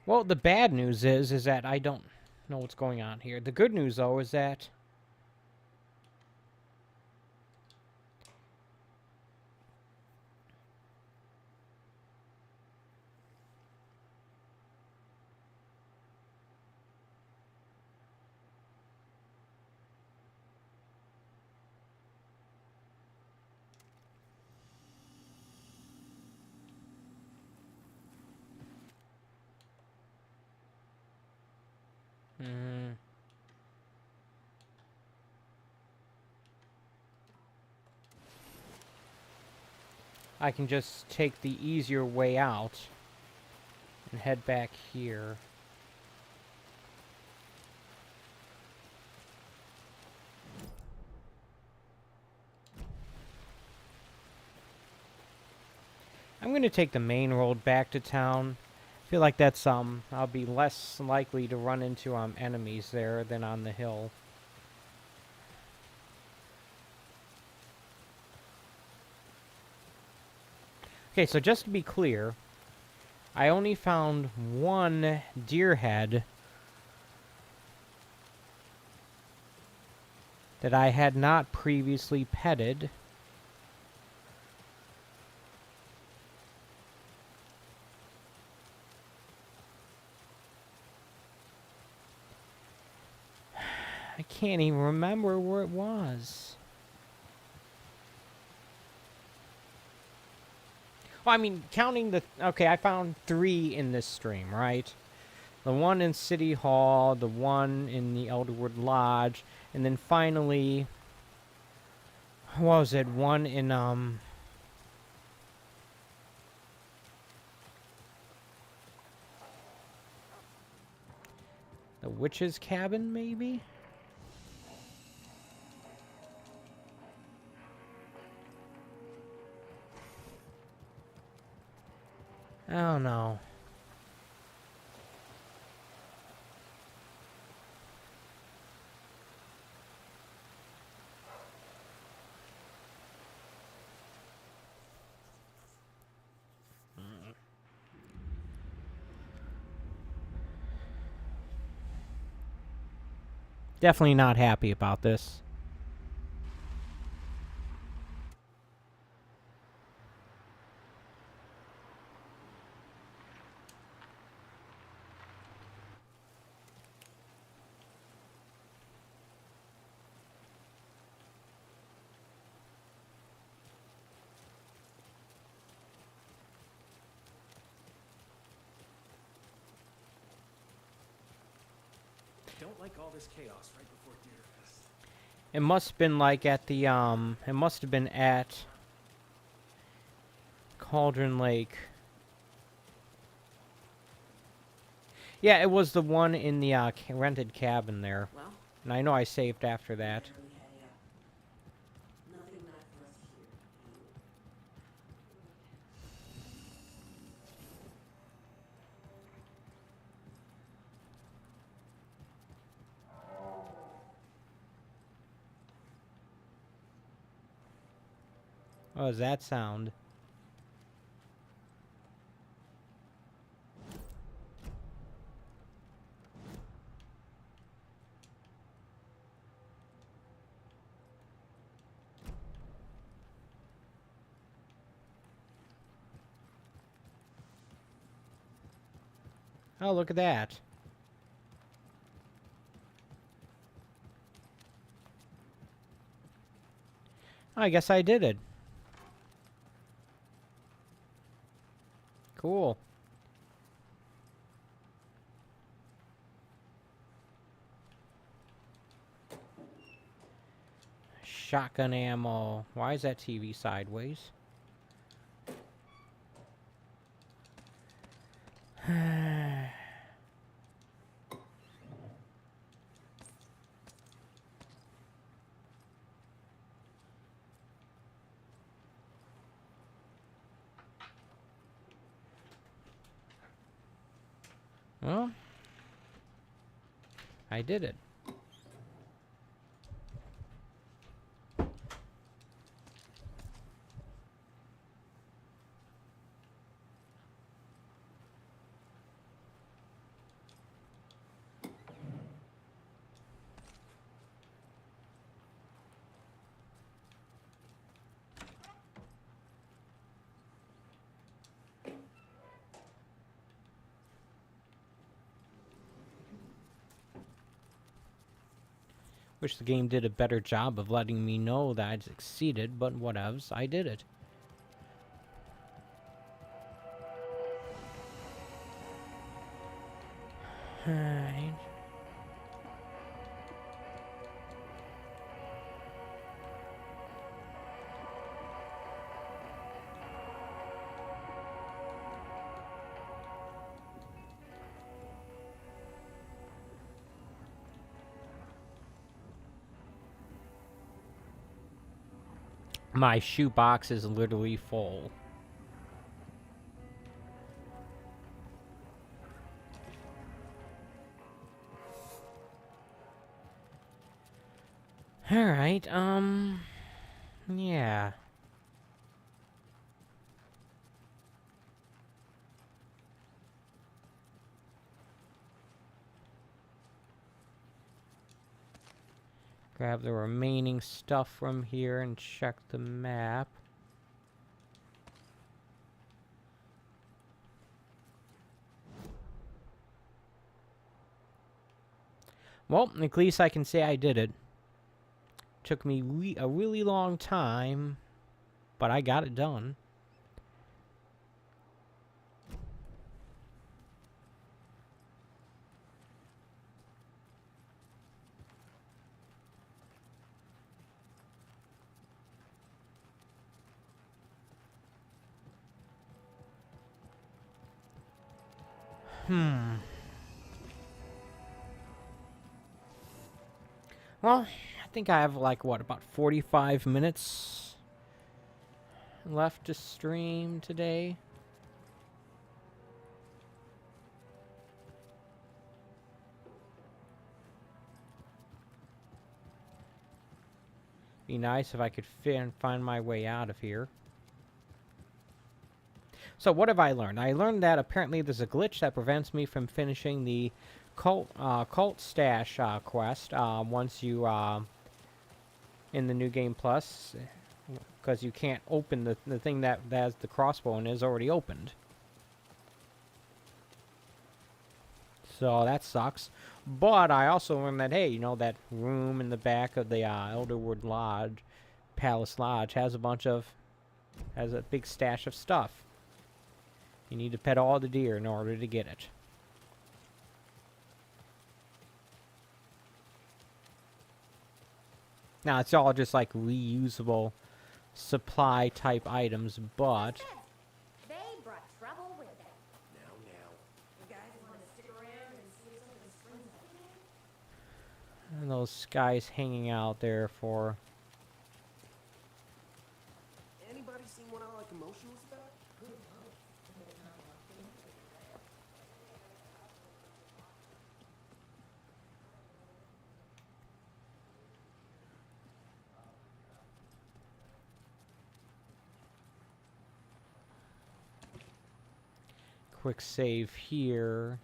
Well, the bad news is that I don't know what's going on here. The good news, though, is that... I can just take the easier way out and head back here. I'm going to take the main road back to town. I feel like that's, I'll be less likely to run into, enemies there than on the hill. Okay, so just to be clear, I only found one deer head that I had not previously petted. I can't even remember where it was. Well, I mean, counting the... Okay, I found 3 in this stream, right? The one in City Hall, the one in the Elderwood Lodge, and then finally... What was it? One in, the witch's cabin, maybe? I don't know. Definitely not happy about this. don't like all this chaos right before Deerfest. It must have been like at the, it must have been at Cauldron Lake. Yeah, it was the one in the rented cabin there. Well, And I know I saved after that. nothing nice for us here. What was that sound? Oh, look at that. I guess I did it. Cool. Shotgun ammo. Why is that TV sideways? Well, I did it. Wish the game did a better job of letting me know that I'd succeeded, but whatevs, I did it. Alright. My shoebox is literally full. Alright, yeah. Grab the remaining stuff from here and check the map. Well, at least I can say I did it. Took me a really long time, but I got it done. Well, I think I have like, what, about 45 minutes left to stream today. Be nice if I could find my way out of here. So what have I learned? I learned that apparently there's a glitch that prevents me from finishing the cult stash quest once you in the New Game Plus, because you can't open the thing that has the crossbow and is already opened. So that sucks. But I also learned that, hey, you know, that room in the back of the Elderwood Lodge, Palace Lodge, has a big stash of stuff. You need to pet all the deer in order to get it. Now, it's all just like reusable supply type items, but Feds. They brought trouble with them. Now. You guys want to stick around and see if something springs up? and those guys hanging out there for. Anybody seen what I like emotionless about? Quick save here.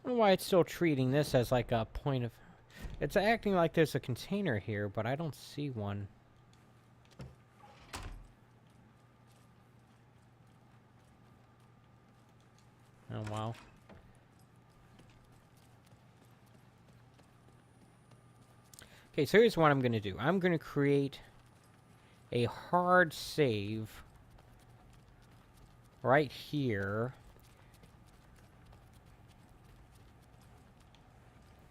I don't know why it's still treating this as like a point of. It's acting like there's a container here, but I don't see one. Oh, wow. Okay, so here's what I'm going to do. I'm going to create a hard save right here.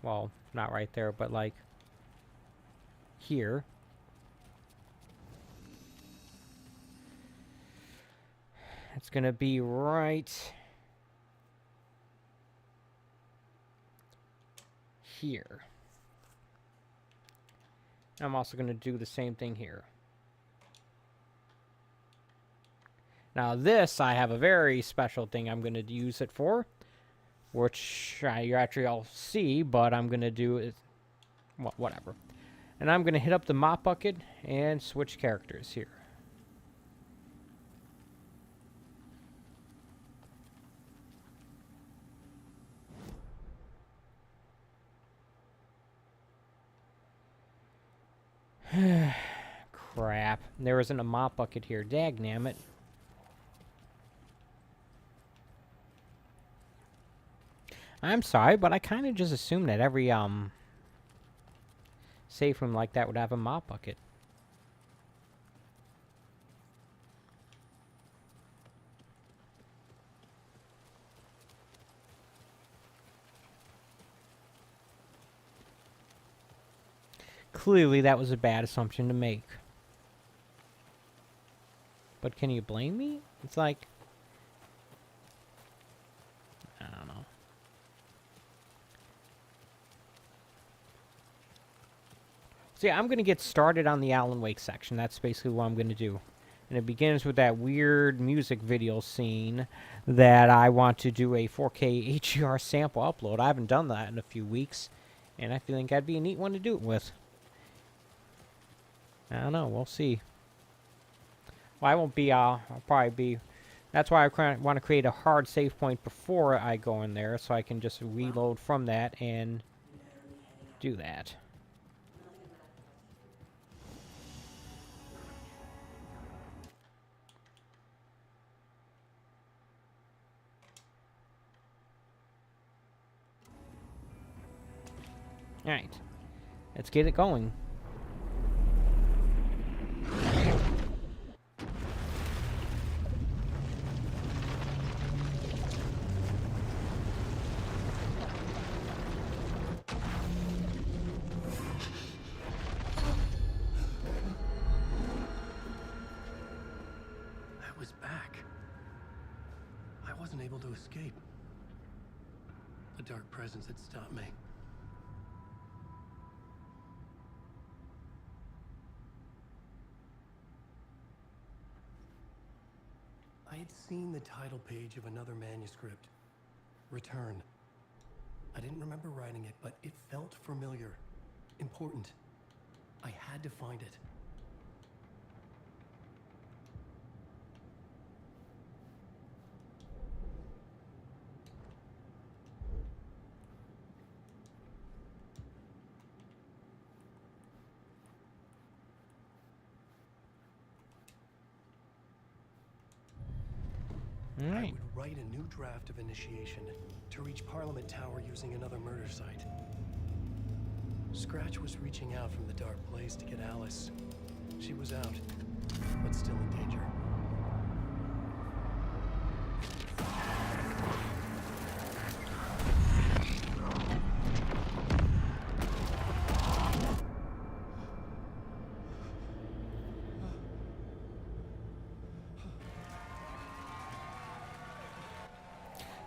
Well, not right there, but like here. It's going to be right here. I'm also going to do the same thing here. Now this, I have a very special thing I'm going to use it for, which you actually all see, but I'm going to do it, whatever. And I'm going to hit up the mop bucket and switch characters here. Crap. There isn't a mop bucket here. Dagnammit. I'm sorry, but I kind of just assumed that every safe room like that would have a mop bucket. Clearly, that was a bad assumption to make. But can you blame me? It's like, I don't know. So yeah, I'm going to get started on the Alan Wake section. That's basically what I'm going to do. And it begins with that weird music video scene that I want to do a 4K HDR sample upload. I haven't done that in a few weeks, and I feel like that'd be a neat one to do it with. I don't know. We'll see. Well, I won't be. I'll probably be. That's why I want to create a hard save point before I go in there, so I can just reload from that and do that. All right, let's get it going. I was back. I wasn't able to escape. The dark presence had stopped me. I had seen the title page of another manuscript, Return. I didn't remember writing it, but it felt familiar, important. I had to find it. I Alright. would write a new draft of initiation to reach Parliament Tower using another murder site. Scratch was reaching out from the dark place to get Alice. She was out, but still in danger.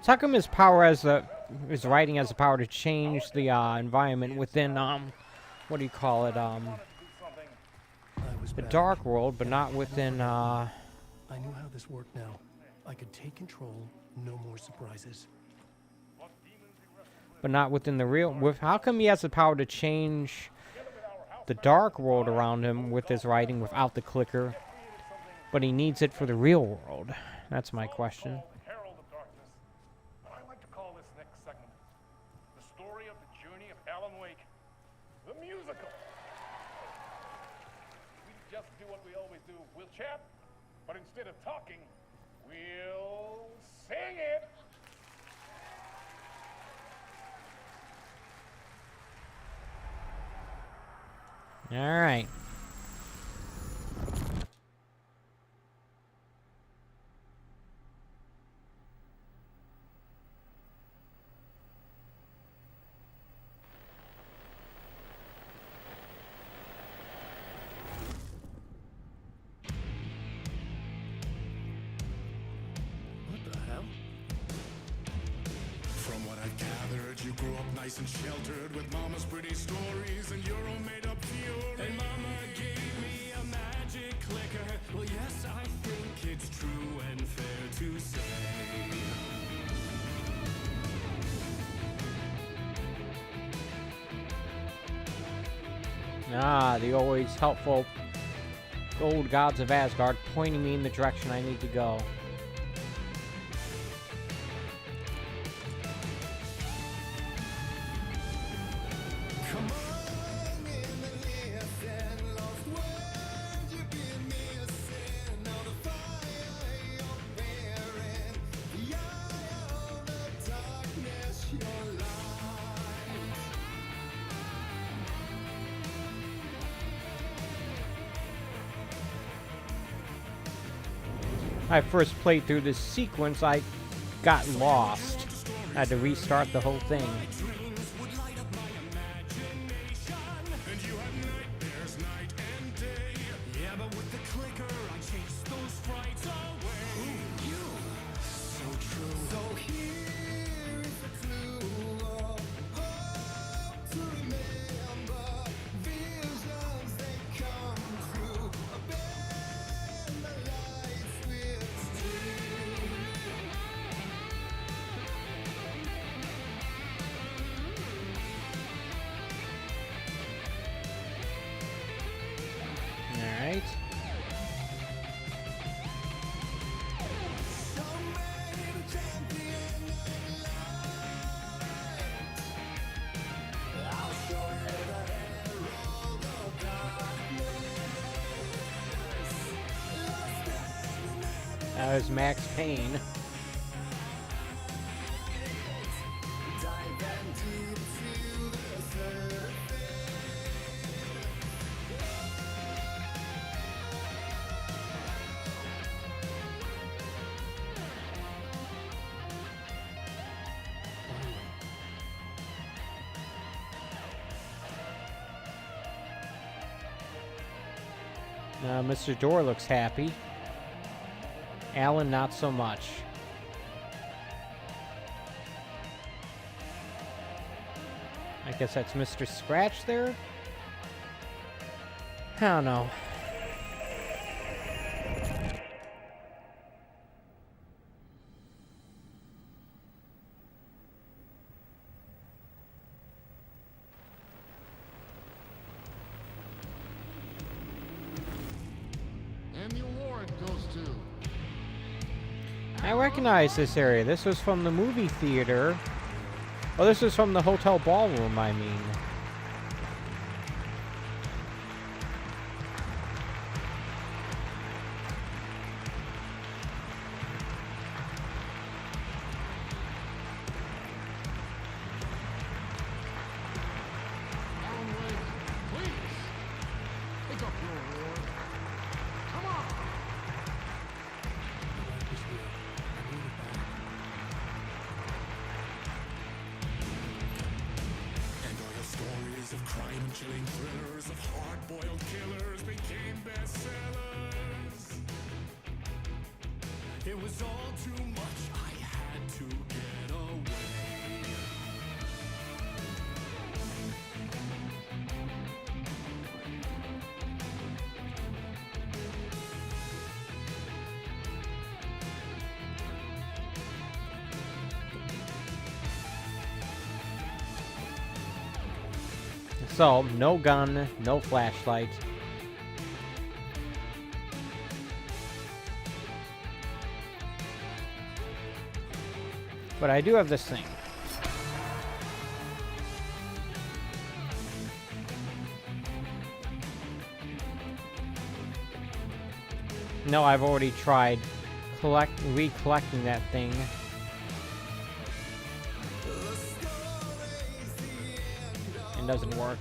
So how come his power as his writing has the power to change the environment within what do you call it, I was the back. dark world, but not within I knew how this worked now. I could take control, no more surprises. but not within the real. How come he has the power to change the dark world around him with his writing without the clicker, but he needs it for the real world? That's my question. Herald of Darkness. But I like to call this next segment the story of the journey of Alan Wake, the musical. We just do what we always do. We'll chat, but instead of talking, we'll sing it. All right. What the hell? From what I've gathered, you grew up nice and sheltered with mama's pretty stories and your own made-up fury. And mama gave me a magic clicker. Well, yes, I think it's true and fair to say. The always helpful old gods of Asgard pointing me in the direction I need to go. Come on in and listen, lost words you've been missing. Now the fire you're bearing, the eye of the darkness, your light. I first played through this sequence, I got lost. I had to restart the whole thing. Dreams would light up my imagination, and you had nightmares night and day. Yeah, but with the clicker, I chased those frights away. Ooh, you, so true. So here is the clue of hope to remember. Visions they come true. Bend the lights with steel. Alright. That was Max Payne. Mr. Door looks happy. Alan, not so much. I guess that's Mr. Scratch there? I don't know. And the award goes to I recognize this area. This was from the movie theater. Oh, this was from the hotel ballroom, I mean. Bone-chilling thrillers of hard-boiled killers became bestsellers. It was all too much, I had to get away. So, no gun, no flashlight. But I do have this thing. No, I've already tried recollecting that thing. It doesn't work.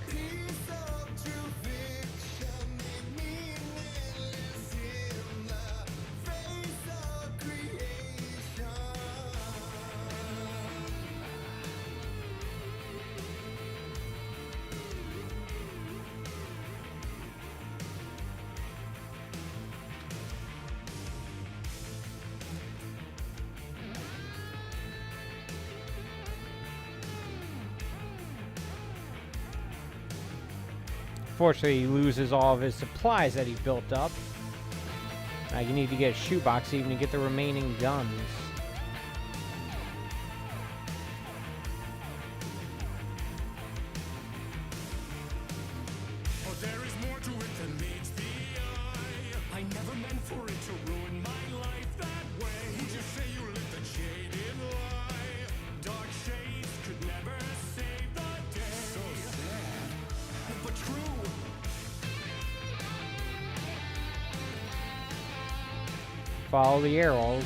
Fortunately, he loses all of his supplies that he built up. Now you need to get a shoebox even to get the remaining guns. Oh, there is more to it than meets the eye. I never meant for it to ruin my life that way. Would you say you lived a jaded lie? Dark shades could never save the day. So sad, but true. Follow the arrows.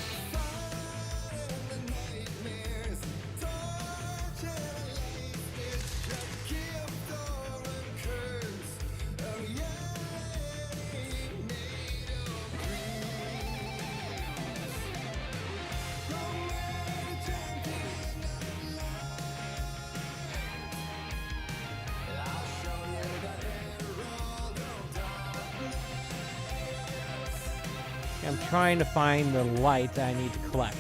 I'm trying to find the light that I need to collect.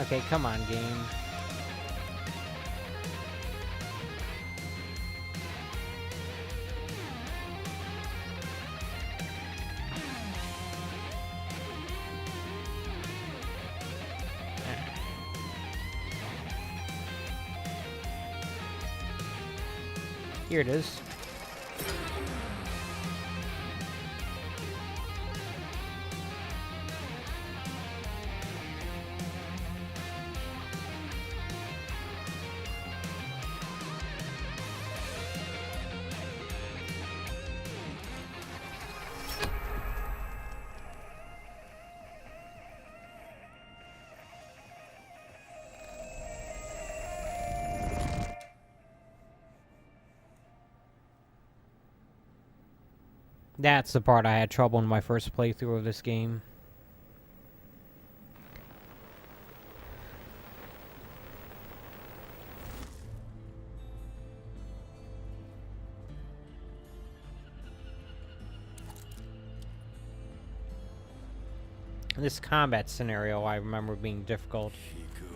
Okay, come on, game. Here it is. That's the part I had trouble in my first playthrough of this game. This combat scenario I remember being difficult. He could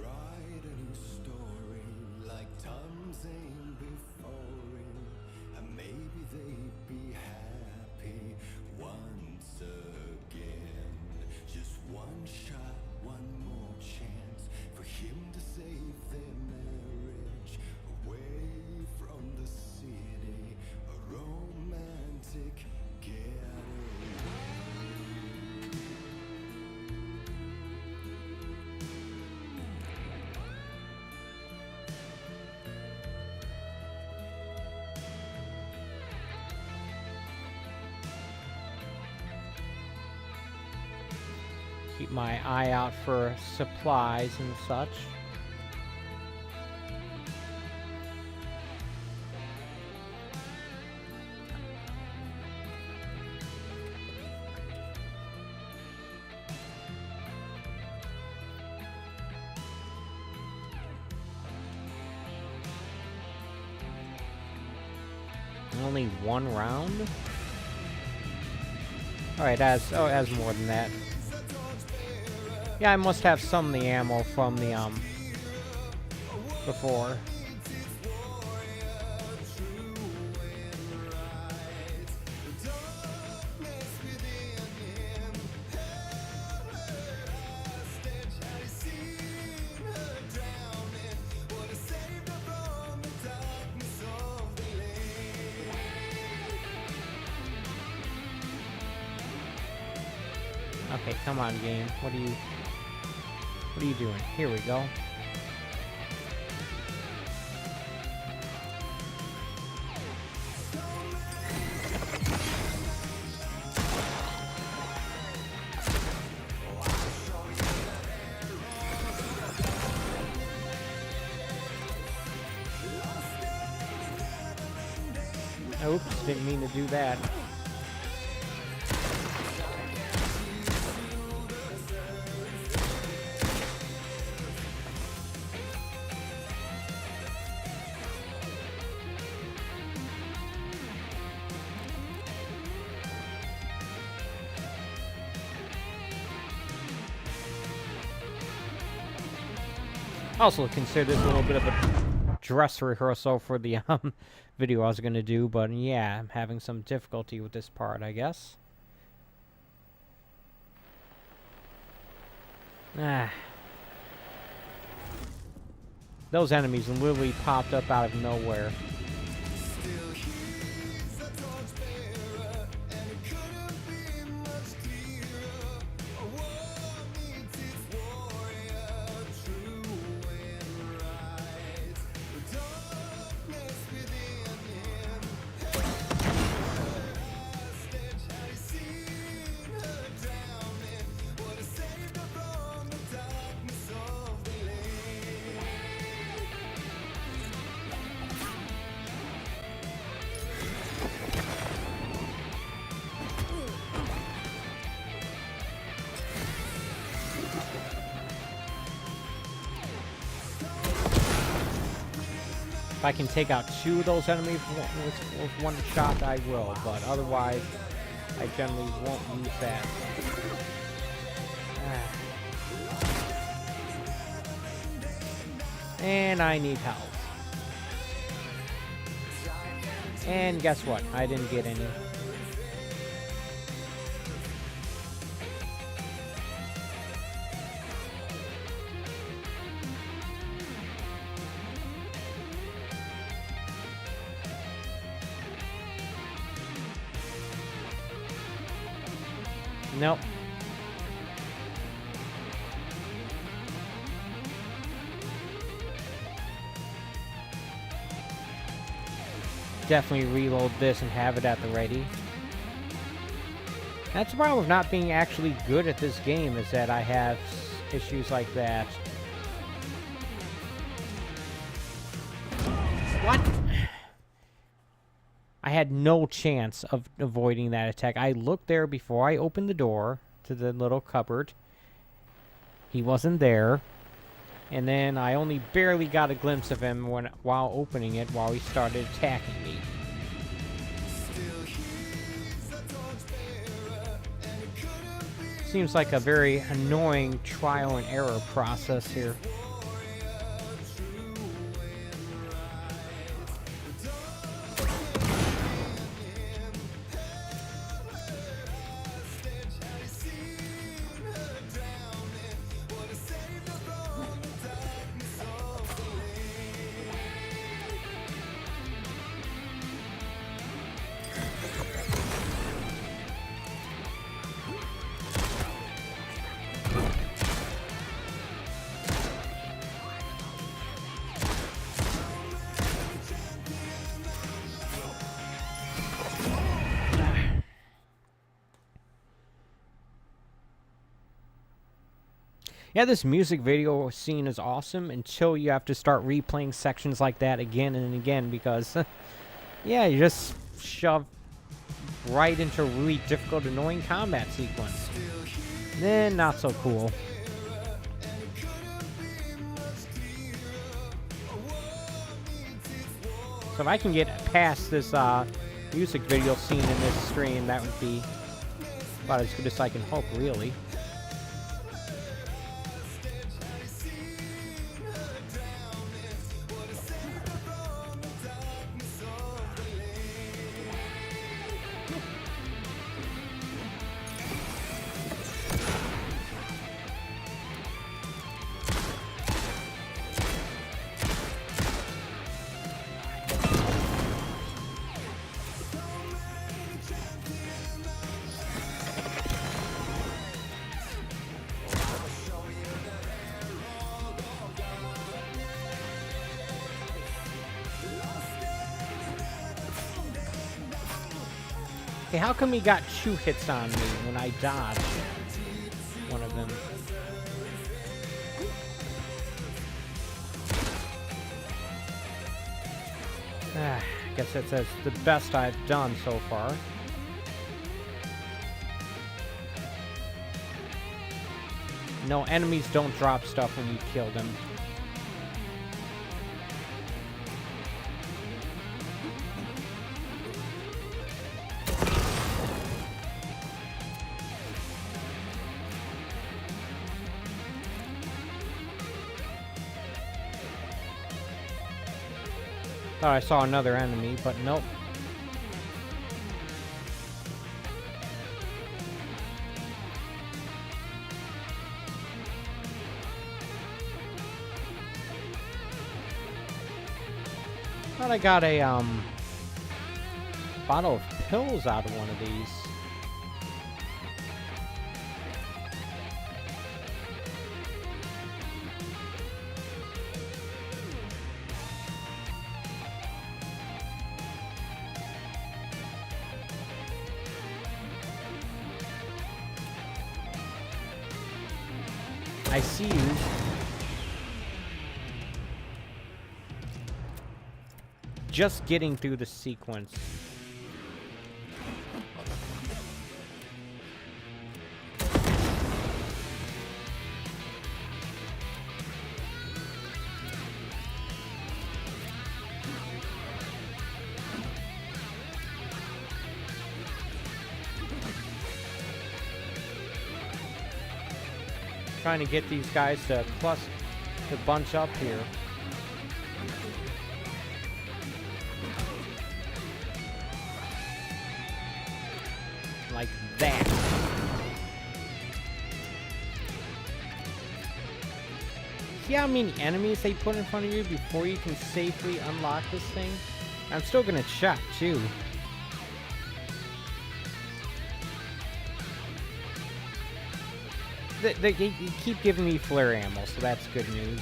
write a new story like Tom Zane before him, and maybe they'd be happy once again. Just one shot, one more chance for him to save their marriage away from the city, a romantic getaway. Keep my eye out for supplies and such. Only one round? Alright, as more than that. Yeah, I must have some of the ammo from the, before. Okay, come on, game. What are you doing? Here we go. Oops, didn't mean to do that. I also consider this a little bit of a dress rehearsal for the video I was going to do, but yeah, I'm having some difficulty with this part, I guess. Those enemies literally popped up out of nowhere. If I can take out 2 of those enemies with one shot, I will, but otherwise, I generally won't use that. And I need health. And guess what? I didn't get any. Nope. Definitely reload this and have it at the ready. That's the problem with not being actually good at this game, is that I have issues like that. What? I had no chance of avoiding that attack. I looked there before I opened the door to the little cupboard. He wasn't there. And then I only barely got a glimpse of him while opening it while he started attacking me. Seems like a very annoying trial and error process here. Yeah, this music video scene is awesome until you have to start replaying sections like that again and again because, yeah, you just shove right into a really difficult, annoying combat sequence. Then, not so cool. So if I can get past this music video scene in this stream, that would be about as good as I can hope, really. Hey, how come he got 2 hits on me when I dodged one of them? I guess that's the best I've done so far. No, enemies don't drop stuff when you kill them. Thought I saw another enemy, but nope. Thought I got a bottle of pills out of one of these. I see you. Just getting through the sequence. Trying to get these guys to bunch up here. Like that. See how many enemies they put in front of you before you can safely unlock this thing? I'm still gonna check too. They keep giving me flare ammo, so that's good news.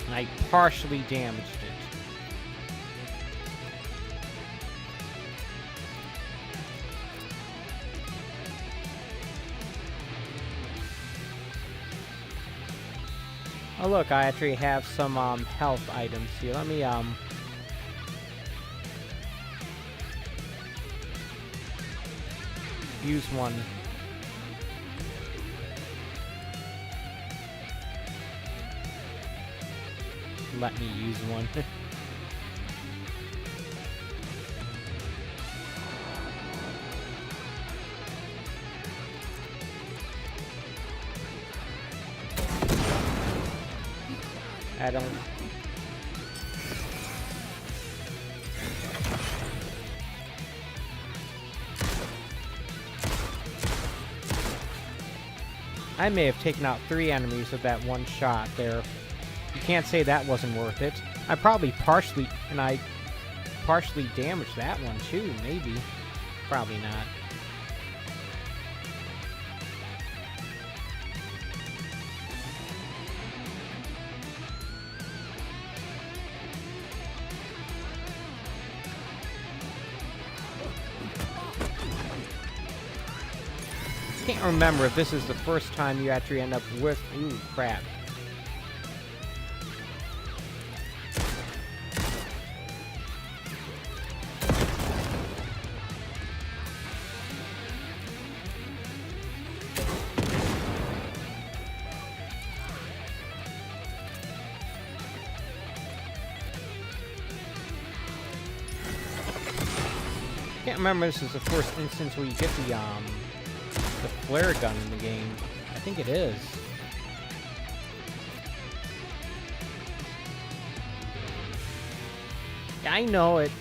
I partially damaged it. Oh look, I actually have some health items here. Let me use one. Let me use one. I don't... I may have taken out 3 enemies with that one shot there. You can't say that wasn't worth it. I partially damaged that one too, maybe. Probably not. Can't remember if this is the first time you actually end up with... Ooh, crap. Can't remember if this is the first instance where you get the flare gun in the game. I think it is. I know it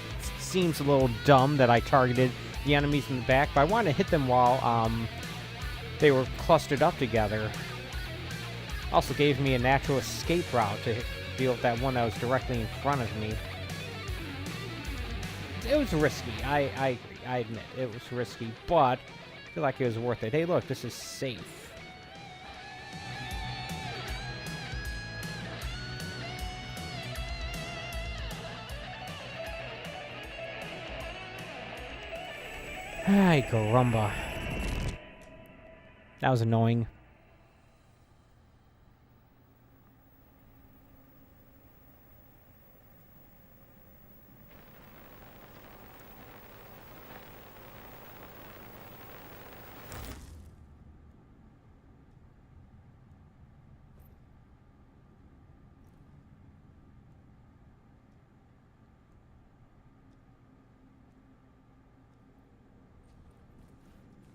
seems a little dumb that I targeted the enemies in the back, but I wanted to hit them while they were clustered up together. Also gave me a natural escape route to deal with that one that was directly in front of me. It was risky. I agree. I admit it was risky, but I feel like it was worth it. Hey, look, this is safe. Ay, caramba. That was annoying.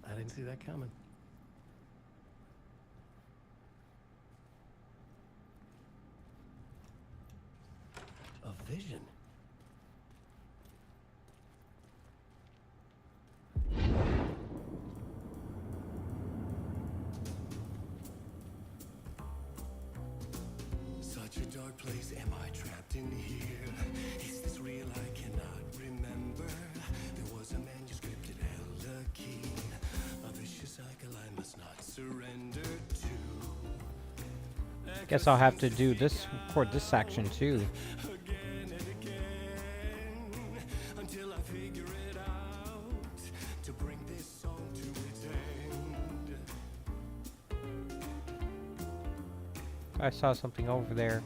I didn't see that coming. A vision. Such a dark place, am I trapped in here? Is this real? I cannot remember. There was a manuscript that held a key. A vicious cycle I must not surrender to. Guess I'll have to do this, record this section too. Again and again, until I figure it out, to bring this song to its end. I saw something over there.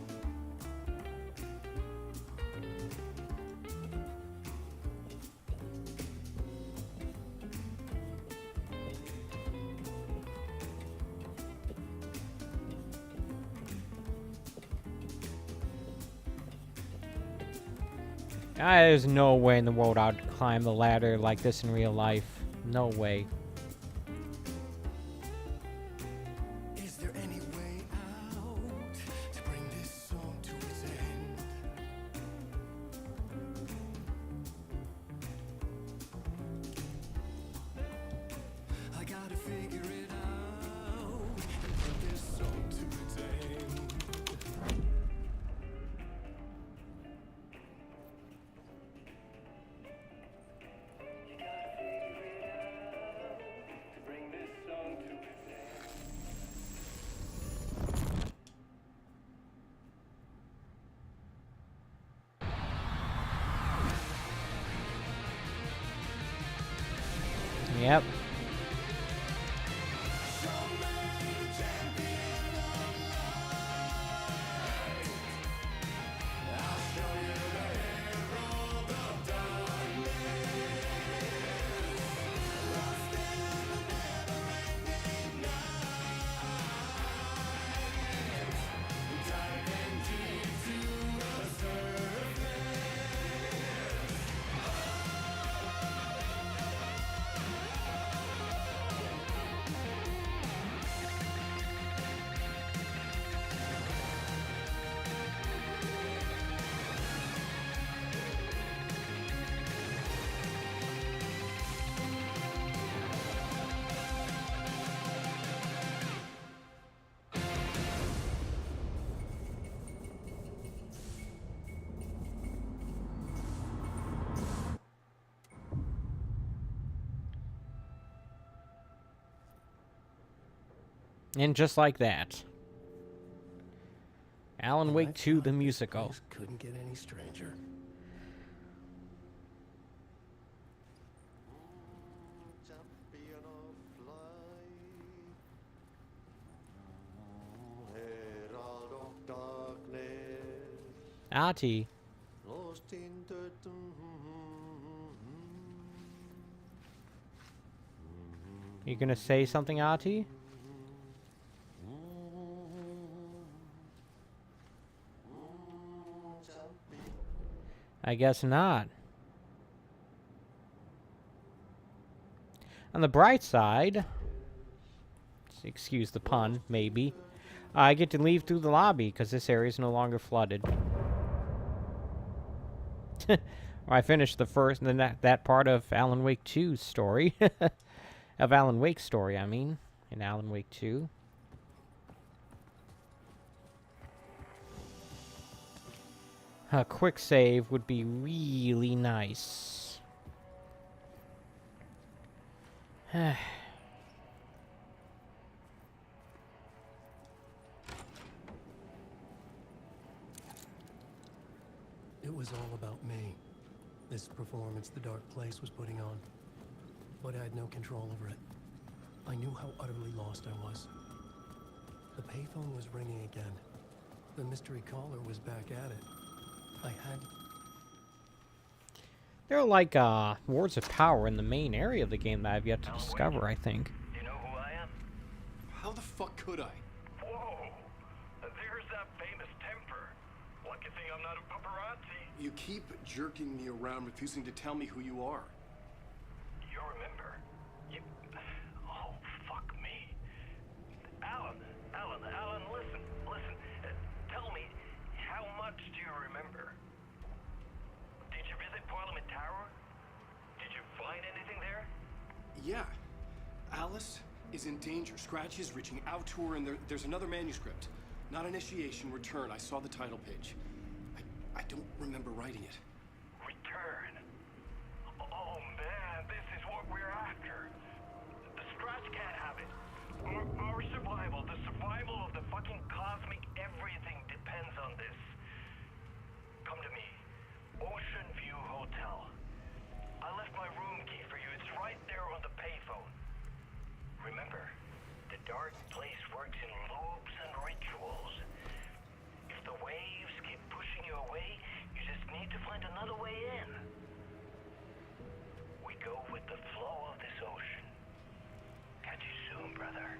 There's no way in the world I'd climb the ladder like this in real life. No way. Is there any way out to bring this song to its end? I gotta figure it out and bring this song to its end. Yep. And just like that, Alan And Wake I 2, thought the this musical. place couldn't get any stranger. Champion of light, herald of darkness, Ahti, lost in the you gonna say something, Ahti? I guess not. On the bright side, excuse the pun, maybe, I get to leave through the lobby because this area is no longer flooded. I finished the first, that part of Alan Wake 2's story. Of Alan Wake's story, I mean, in Alan Wake 2. A quick save would be really nice. It was all about me. This performance the Dark Place was putting on. But I had no control over it. I knew how utterly lost I was. The payphone was ringing again. The mystery caller was back at it. I had... There are like words of power in the main area of the game that I've yet to discover, I think. You know who I am? How the fuck could I? Whoa! There's that famous temper. Lucky thing I'm not a paparazzi. You keep jerking me around, refusing to tell me who you are. You remember? You... Oh, fuck me. Alan, listen. Tell me, how much do you remember? Did you visit Parliament Tower? Did you find anything there? Yeah. Alice is in danger. Scratch is reaching out to her, and there's another manuscript. Not initiation, return. I saw the title page. I don't remember writing it. Return. Oh man, this is what we're after. The Scratch can't have it. Our survival, the survival of the fucking cosmic everything depends on this. Come to me. Ocean View Hotel. I left my room key for you. It's right there on the payphone. Remember, the Dark Place works in loops and rituals. If the waves keep pushing you away, you just need to find another way in. We go with the flow of this ocean. Catch you soon, brother.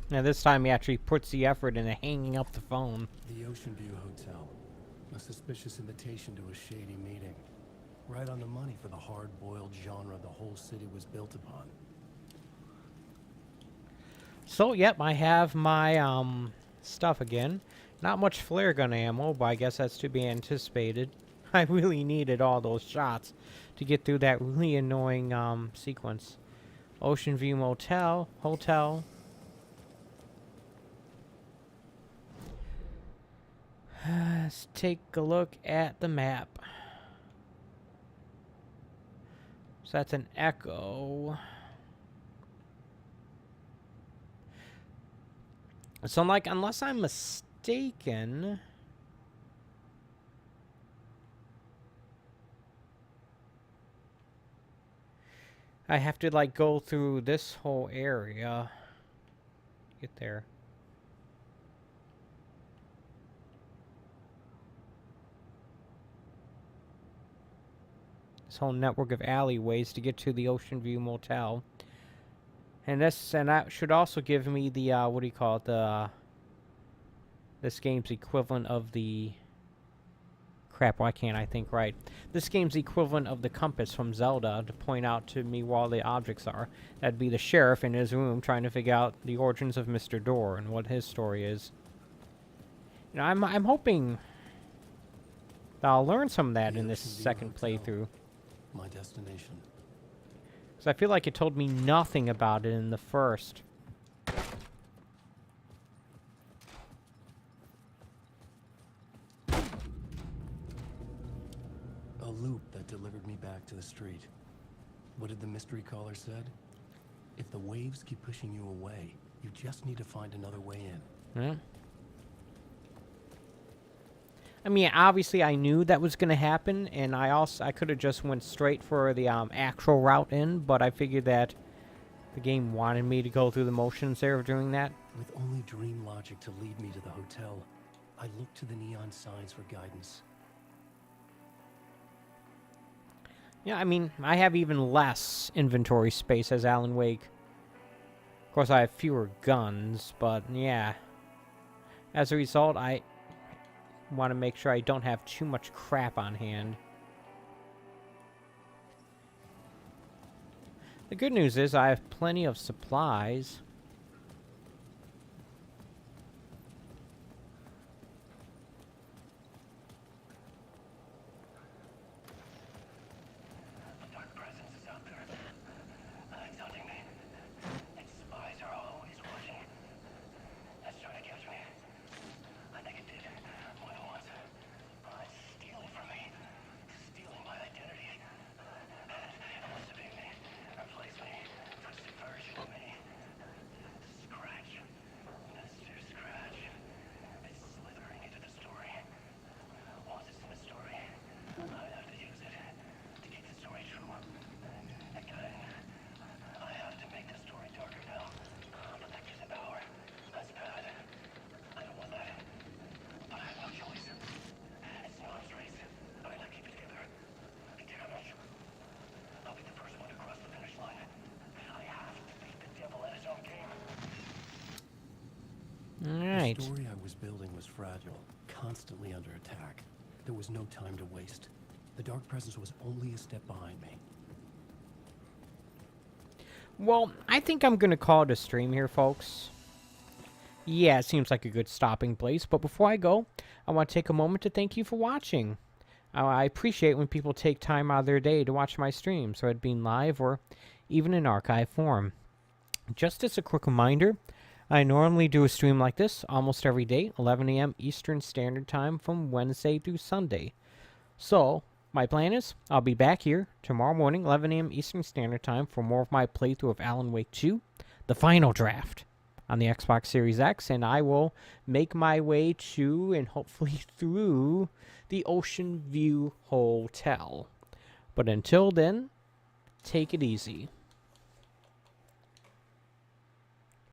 Now this time he actually puts the effort into hanging up the phone. The Ocean View Hotel. A suspicious invitation to a shady meeting. Right on the money for the hard-boiled genre the whole city was built upon. So, yep, I have my, stuff again. Not much flare gun ammo, but I guess that's to be anticipated. I really needed all those shots to get through that really annoying, sequence. Ocean View Hotel. Let's take a look at the map. So that's an Echo. So I'm like, unless I'm mistaken, I have to like go through this whole area to get there. This whole network of alleyways to get to the Ocean View Motel. And that should also give me the, what do you call it, this game's equivalent of the, crap, why can't I think right? This game's equivalent of the compass from Zelda to point out to me where all the objects are. That'd be the sheriff in his room trying to figure out the origins of Mr. Door and what his story is. You know, I'm hoping that I'll learn some of that in this second playthrough. My destination. Because I feel like it told me nothing about it in the first. A loop that delivered me back to the street. What did the mystery caller said? If the waves keep pushing you away, you just need to find another way in. Yeah. I mean, obviously I knew that was going to happen, and I could have just went straight for the actual route in, but I figured that the game wanted me to go through the motions there of doing that. With only dream logic to lead me to the hotel, I looked to the neon signs for guidance. Yeah, I mean, I have even less inventory space as Alan Wake. Of course, I have fewer guns, but yeah. As a result, I want to make sure I don't have too much crap on hand. The good news is I have plenty of supplies. The dark presence is out there. It's hunting me. Its spies are always watching. It's trying to catch me. I think it did more than once. It's stealing from me. Stealing my identity. It wants to be me. Replace me. Twisted version of me. Scratch. Mr. Scratch. It's slithering into the story. Once it's in the story, I have to use it to keep the story true. I have to make the story darker now. But that gives it power. That's bad. I don't want that. But I have no choice. It's an arms race. I gotta keep it together. Damn it. I'll be the first one to cross the finish line. I have to beat the devil at his own game. Alright. The story I was building was fragile, constantly under attack. There was no time to waste. The dark presence was only a step behind me. Well, I think I'm going to call it a stream here, folks. Yeah, it seems like a good stopping place. But before I go, I want to take a moment to thank you for watching. I appreciate when people take time out of their day to watch my streams, whether it be live or even in archive form. Just as a quick reminder, I normally do a stream like this almost every day, 11 a.m. Eastern Standard Time from Wednesday through Sunday. So, my plan is, I'll be back here tomorrow morning, 11 a.m. Eastern Standard Time for more of my playthrough of Alan Wake 2, the final draft on the Xbox Series X, and I will make my way to and hopefully through the Ocean View Hotel. But until then, take it easy.